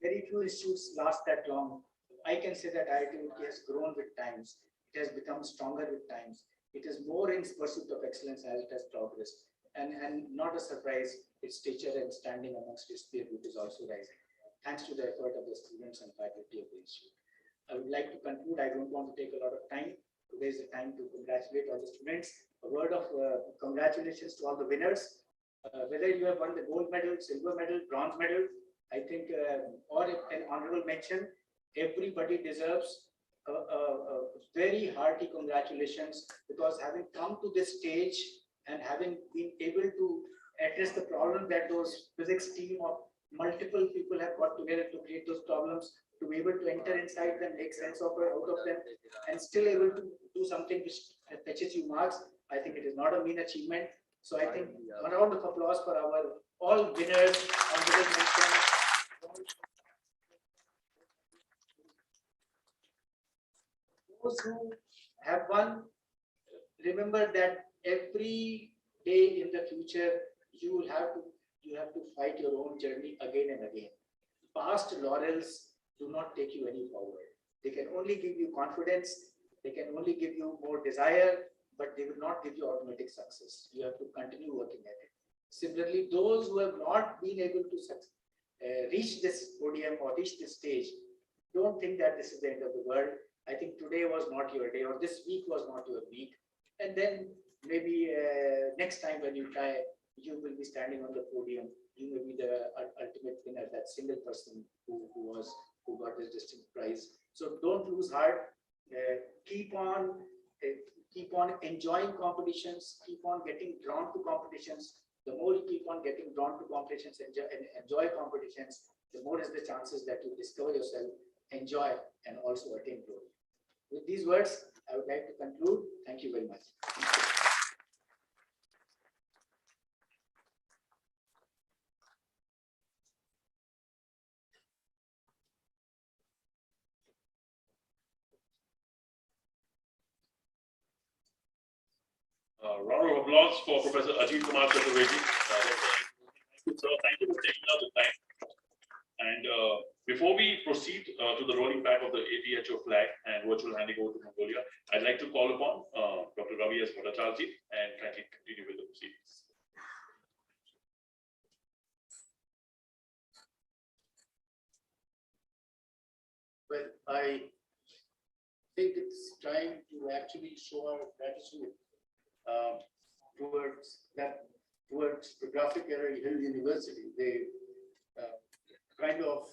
B: Very few institutes last that long. I can say that IIT Roorkee has grown with times. It has become stronger with times. It is more in pursuit of excellence as it has progressed. And not a surprise, its stature and standing amongst its peer group is also rising, thanks to the effort of the students and faculty of the institute. I would like to conclude. I don't want to take a lot of time. Today is the time to congratulate all the students. A word of congratulations to all the winners. Whether you have won the gold medal, silver medal, bronze medal, I think, or an honorable mention, everybody deserves a very hearty congratulations, because having come to this stage and having been able to address the problem that those physics team of multiple people have got together to create those problems, to be able to enter inside them, make sense of out of them, and still able to do something which fetches you marks, I think it is not a mean achievement. So I think a round of applause for our all winners. Those who have won, remember that every day in the future you have to fight your own journey again and again. Past laurels do not take you any forward. They can only give you confidence, they can only give you more desire, but they will not give you automatic success. You have to continue working at it. Similarly, those who have not been able to reach this podium or reach this stage, don't think that this is the end of the world. I think today was not your day, or this week was not your week. And then maybe next time when you try, you will be standing on the podium. You may be the ultimate winner, that single person who got this distinct prize. So don't lose heart. Keep on enjoying competitions. Keep on getting drawn to competitions. The more you keep on getting drawn to competitions and enjoy competitions, the more is the chances that you discover yourself, enjoy, and also attain glory. With these words, I would like to conclude. Thank you very much.
A: Round of applause for Professor Ajit Kumar Chaturvedi. Thank you for taking out the time And before we proceed to the rolling back of the APHO flag and virtual handing over to Mongolia, I'd like to call upon Dr. Ravi S. Bhattacharjee and kindly continue with the proceedings.
E: Well, I think it's time to actually show our gratitude towards the Graphic Era Hill University. The kind of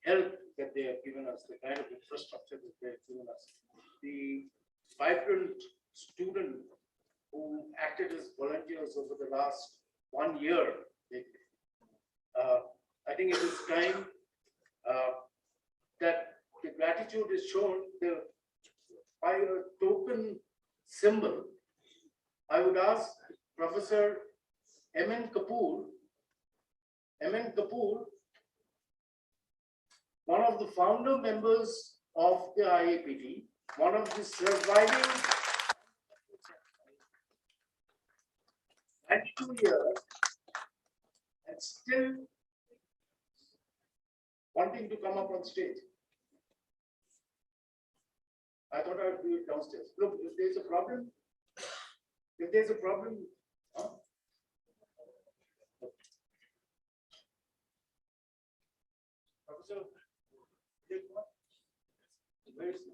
E: help that they have given us, the kind of infrastructure that they have given us, the vibrant student who acted as volunteers over the last 1 year. I think it is time that the gratitude is shown by a token symbol. I would ask Professor M.N. Kapoor, one of the founder members of the IAPT, one of the surviving 92 years, and still wanting to come up on stage. I thought I would do it downstairs. Look, if there's a problem, huh? Professor, where is he?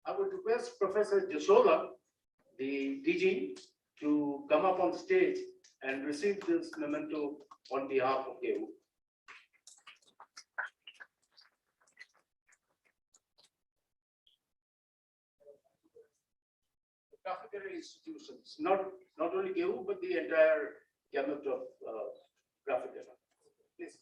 E: I would request Professor Jasola, the DG, to come up on stage and receive this memento on behalf of APhO. The Graphic Era institutions, not only APhO, but the entire gamut of Graphic Era. Please.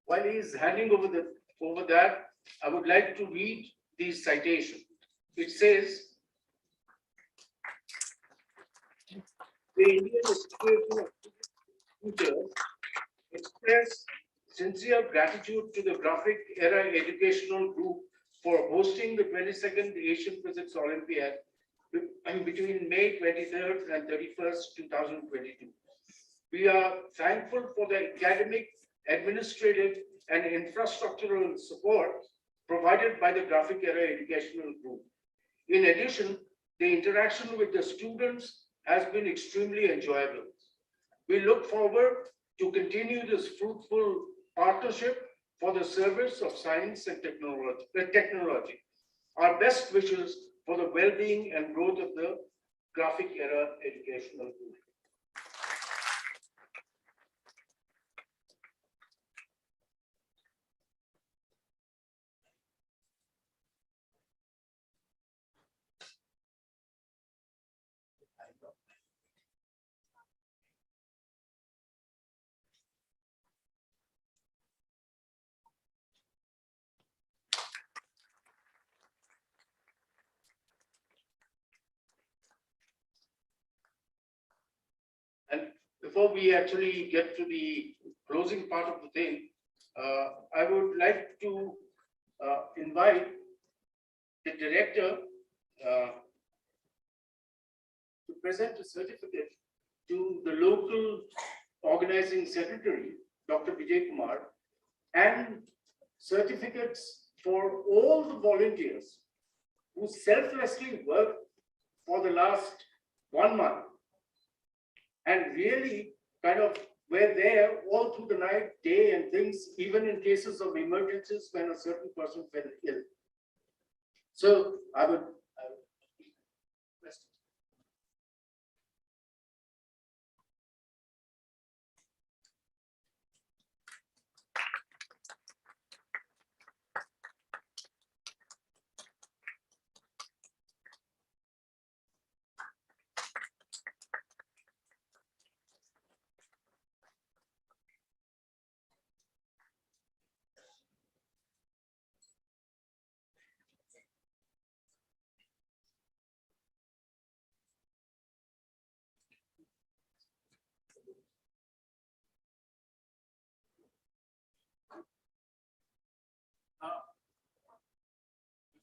E: While he is handing over that, I would like to read the citation. It says, the Indian Institute of Teachers express sincere gratitude to the Graphic Era Educational Group for hosting the 22nd Asian Physics Olympiad between May 23rd and 31st, 2022. We are thankful for the academic, administrative, and infrastructural support provided by the Graphic Era Educational Group. In addition, the interaction with the students has been extremely enjoyable. We look forward to continue this fruitful partnership for the service of science and technology. Our best wishes for the well-being and growth of the Graphic Era Educational Group. And before we actually get to the closing part of the thing, I would like to invite the director to present a certificate to the local organizing secretary, Dr. Vijay Kumar, and certificates for all the volunteers who selflessly worked for the last 1 month and really kind of were there all through the night, day and things, even in cases of emergencies when a certain person fell ill. So I would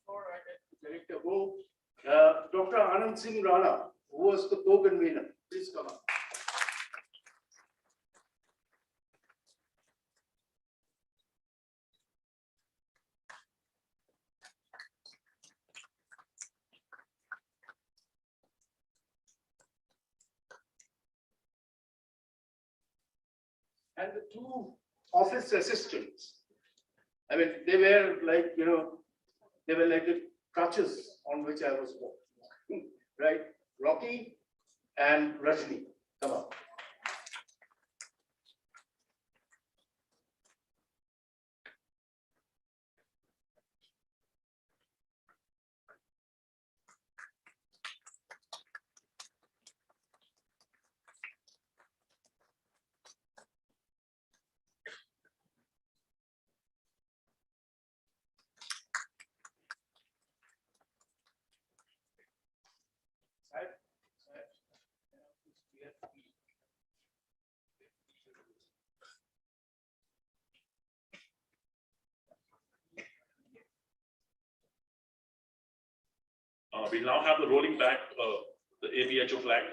E: before I let the director go, Dr. Anand Singh Rana, who was the co-convener, please come up. And the two office assistants, I mean, they were like, they were like the crutches on which I was walking, right? Rocky and Rajni, come on.
A: We now have the rolling back the APhO flag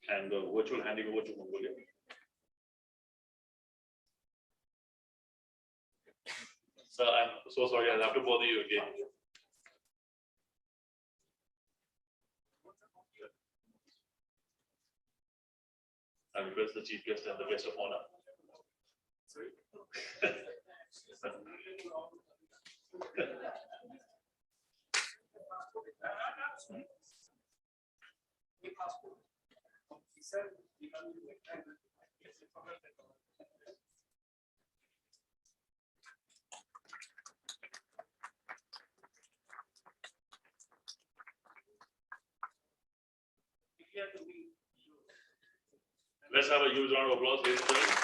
A: and the virtual handing over to Mongolia. Sir, I'm so sorry, I'll have to bother you again. I request the chief guest and the guest of honor. Sorry. Let's have a huge round of applause, ladies and gentlemen.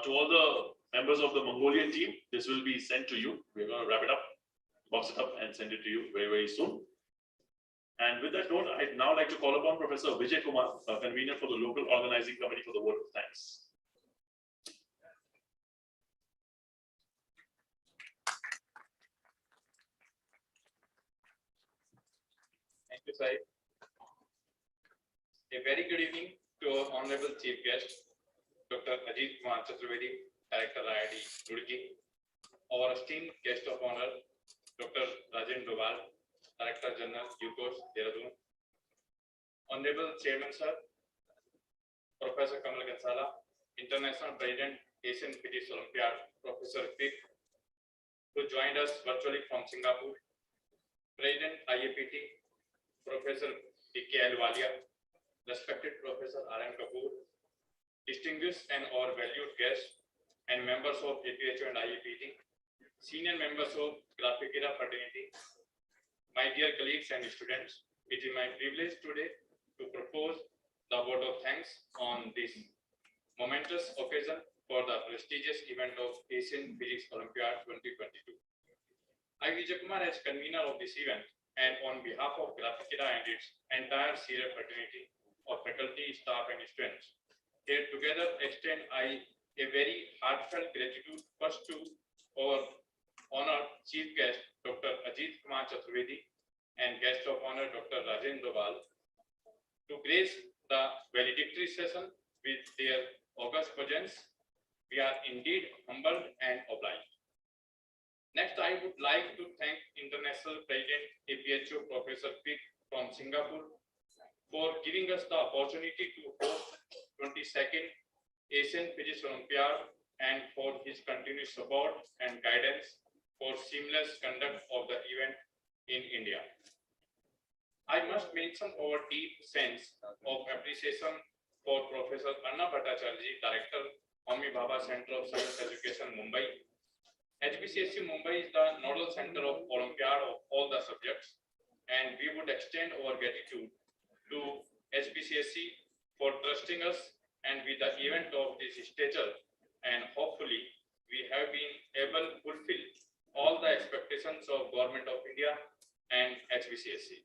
A: To all the members of the Mongolian team, this will be sent to you. We're going to wrap it up, box it up, and send it to you very, very soon. And with that note, I'd now like to call upon Professor Vijay Kumar, convener for the local organizing committee, for the word of thanks.
O: Thank you, Sai. A very good evening to our honorable chief guest, Dr. Ajit Kumar Chaturvedi, Director IIT Roorkee, our esteemed guest of honor, Dr. Rajen Doval, Director General, UCOS, Dehradun, Honorable Chairman Sir, Professor Kamal Gansala, International President, Asian Physics Olympiad, Professor Pik, who joined us virtually from Singapore, President IAPT, Professor D.K. Ahluwalia, respected Professor R.N. Kapoor, distinguished and our valued guests and members of APhO and IAPT, senior members of Graphicira fraternity, my dear colleagues and students, it is my privilege today to propose the vote of thanks on this momentous occasion for the prestigious event of Asian Physics Olympiad 2022. I, Vijay Kumar, as convener of this event, and on behalf of Graphicira and its entire senior fraternity of faculty, staff, and students, here together extend I a very heartfelt gratitude first to our honored chief guest, Dr. Ajit Kumar Chaturvedi, and guest of honor, Dr. Rajen Doval, to grace the valedictory session with their august presence. We are indeed humbled and obliged. Next, I would like to thank International President APhO Professor Pick from Singapore for giving us the opportunity to host 22nd Asian Physics Olympiad and for his continued support and guidance for seamless conduct of the event in India. I must mention our deep sense of appreciation for Professor Anna Bhattacharya, Director, Homi Bhabha Center of Science Education, Mumbai. HPCSC Mumbai is the nodal center of Olympiad of all the subjects, and we would extend our gratitude to HPCSC for trusting us and with the event of this stature, and hopefully we have been able to fulfill all the expectations of Government of India and HPCSC.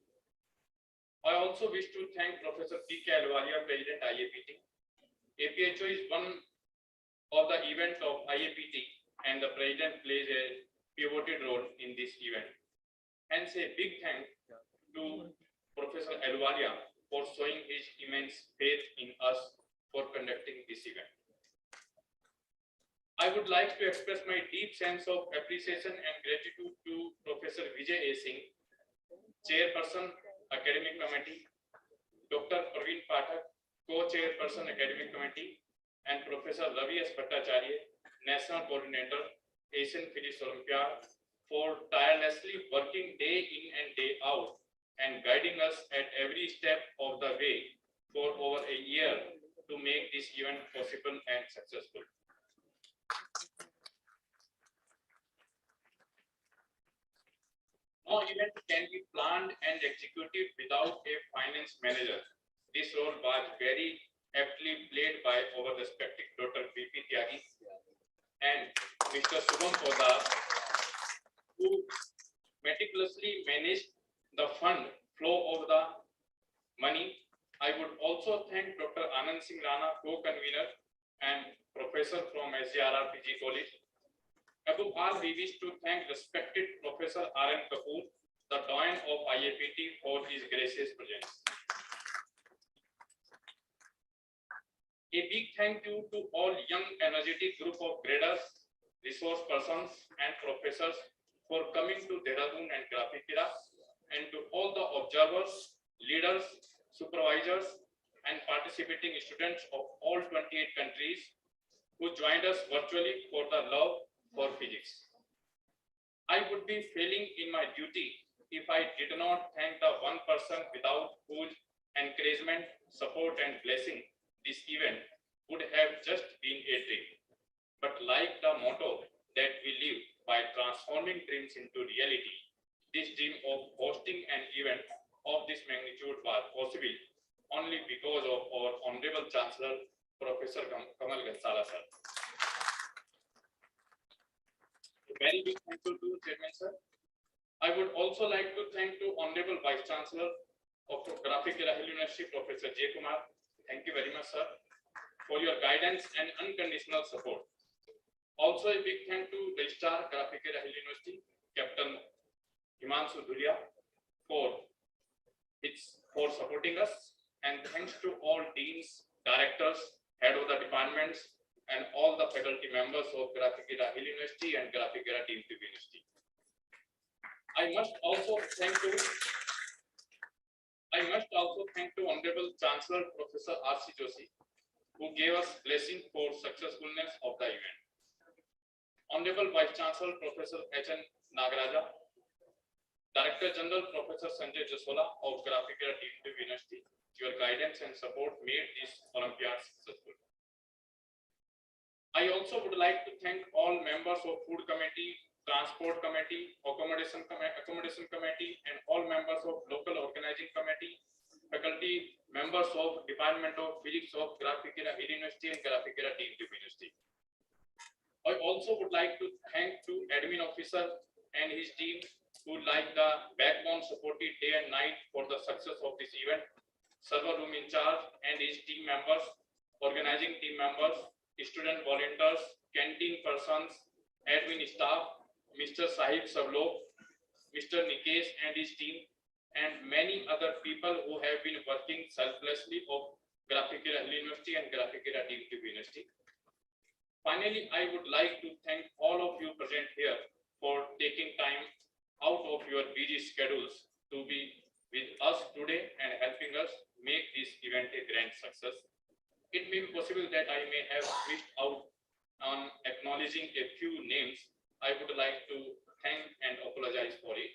O: I also wish to thank Professor P.K. Alwalia, President IAPT. APhO is one of the event of IAPT, and the President plays a pivotal role in this event. Hence, a big thank to Professor Alwalia for showing his immense faith in us for conducting this event. I would like to express my deep sense of appreciation and gratitude to Professor Vijay A. Singh, Chairperson, Academic Committee, Dr. Praveen Pathak, Co-Chairperson, Academic Committee, and Professor Ravi S. Bhattacharya, National Coordinator, Asian Physics Olympiad, for tirelessly working day in and day out and guiding us at every step of the way for over a year to make this event possible and successful. No event can be planned and executed without a finance manager. This role was very aptly played by our respected Dr. B.P. Tyagi and Mr. Subham Poddar, who meticulously managed the fund flow of the money. I would also thank Dr. Anand Singh Rana, co-convener and professor from SJRR PG College. Above all, we wish to thank respected Professor R.N. Kapoor, the Doyen of IAPT, for his gracious presence. A big thank you to all young, energetic group of graders, resource persons, and professors for coming to Dehradun and Graphicira, and to all the observers, leaders, supervisors, and participating students of all 28 countries who joined us virtually for the love for physics. I would be failing in my duty if I did not thank the one person without whose encouragement, support, and blessing this event would have just been a dream. But like the motto that we live by transforming dreams into reality, this dream of hosting an event of this magnitude was possible only because of our Honorable Chancellor, Professor Kamal Gansala sir. A very big thank you to Chairman sir. I would also like to thank to Honorable Vice Chancellor of Graphicira Hill University, Professor J. Kumar. Thank you very much, sir, for your guidance and unconditional support. Also, a big thank to Registrar Graphicira Hill University, Captain Himanshu Dhulia, for supporting us, and thanks to all deans, directors, head of the departments, and all the faculty members of Graphicira Hill University and Graphicira Team Tube University. I must also thank to Honorable Chancellor Professor R.C. Joshi, who gave us blessing for successfulness of the event. Honorable Vice Chancellor Professor H.N. Nagaraja, Director General Professor Sanjay Jasola of Graphicira Team Tube University, your guidance and support made this Olympiad successful. I also would like to thank all members of Food Committee, Transport Committee, Accommodation Committee, and all members of Local Organizing Committee, faculty, members of Department of Physics of Graphicira Hill University and Graphicira Team Tube University. I also would like to thank to admin officer and his team who like the backbone supported day and night for the success of this event, server room in charge and his team members, organizing team members, student volunteers, canteen persons, admin staff, Mr. Sahib Savlok, Mr. Nikesh and his team, and many other people who have been working selflessly of Graphical University and Graphical Deep University. Finally, I would like to thank all of you present here for taking time out of your busy schedules to be with us today and helping us make this event a grand success. It may be possible that I may have missed out on acknowledging a few names. I would like to thank and apologize for it.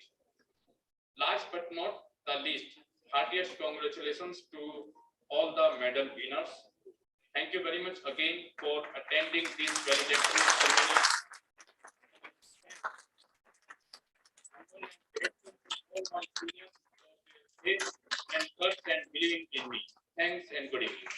O: Last but not the least, heartiest congratulations to all the medal winners. Thank you very much again for attending this valedictory ceremony. And trust and believing in me. Thanks and good evening.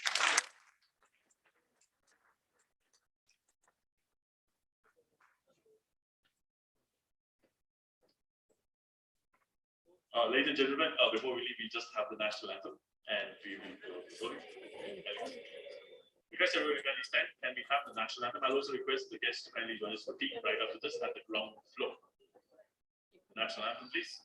A: Ladies and gentlemen, before we leave, we just have the national anthem, and we will go. Request everybody to kindly stand. Can we have the national anthem? I'll also request the guests to kindly join us for tea right after this at the ground floor. National anthem, please.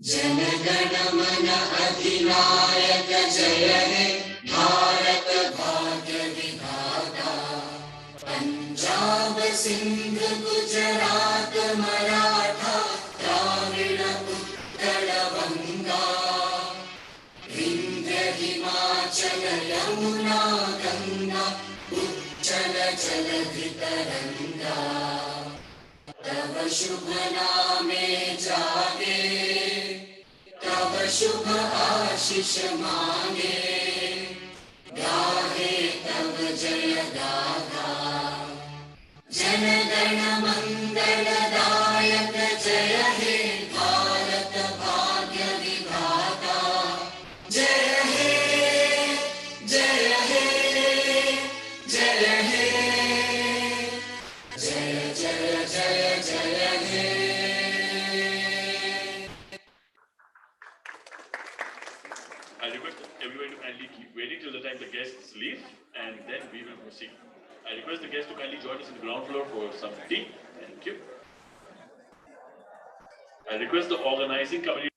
H: जनगण मन अधिनायक जय हे भारत भाग्य विधाता पंजाब सिंध गुजरात मराठा द्राविड़ उत्कल बंगा विंध्य हिमाचल यमुना गंगा उच्चल जलधि तरंगा तव शुभ नामे जागे तब शुभ आशीष मांगे गाहे तब जय गाथा जन गण मंगल दायक जय हे भारत भाग्य विधाता जय हे जय हे जय हे जय जय जय जय हे.
A: I request everybody to kindly keep waiting till the time the guests leave, and then we will proceed. I request the guests to kindly join us in the ground floor for some tea. Thank you. I request the organizing committee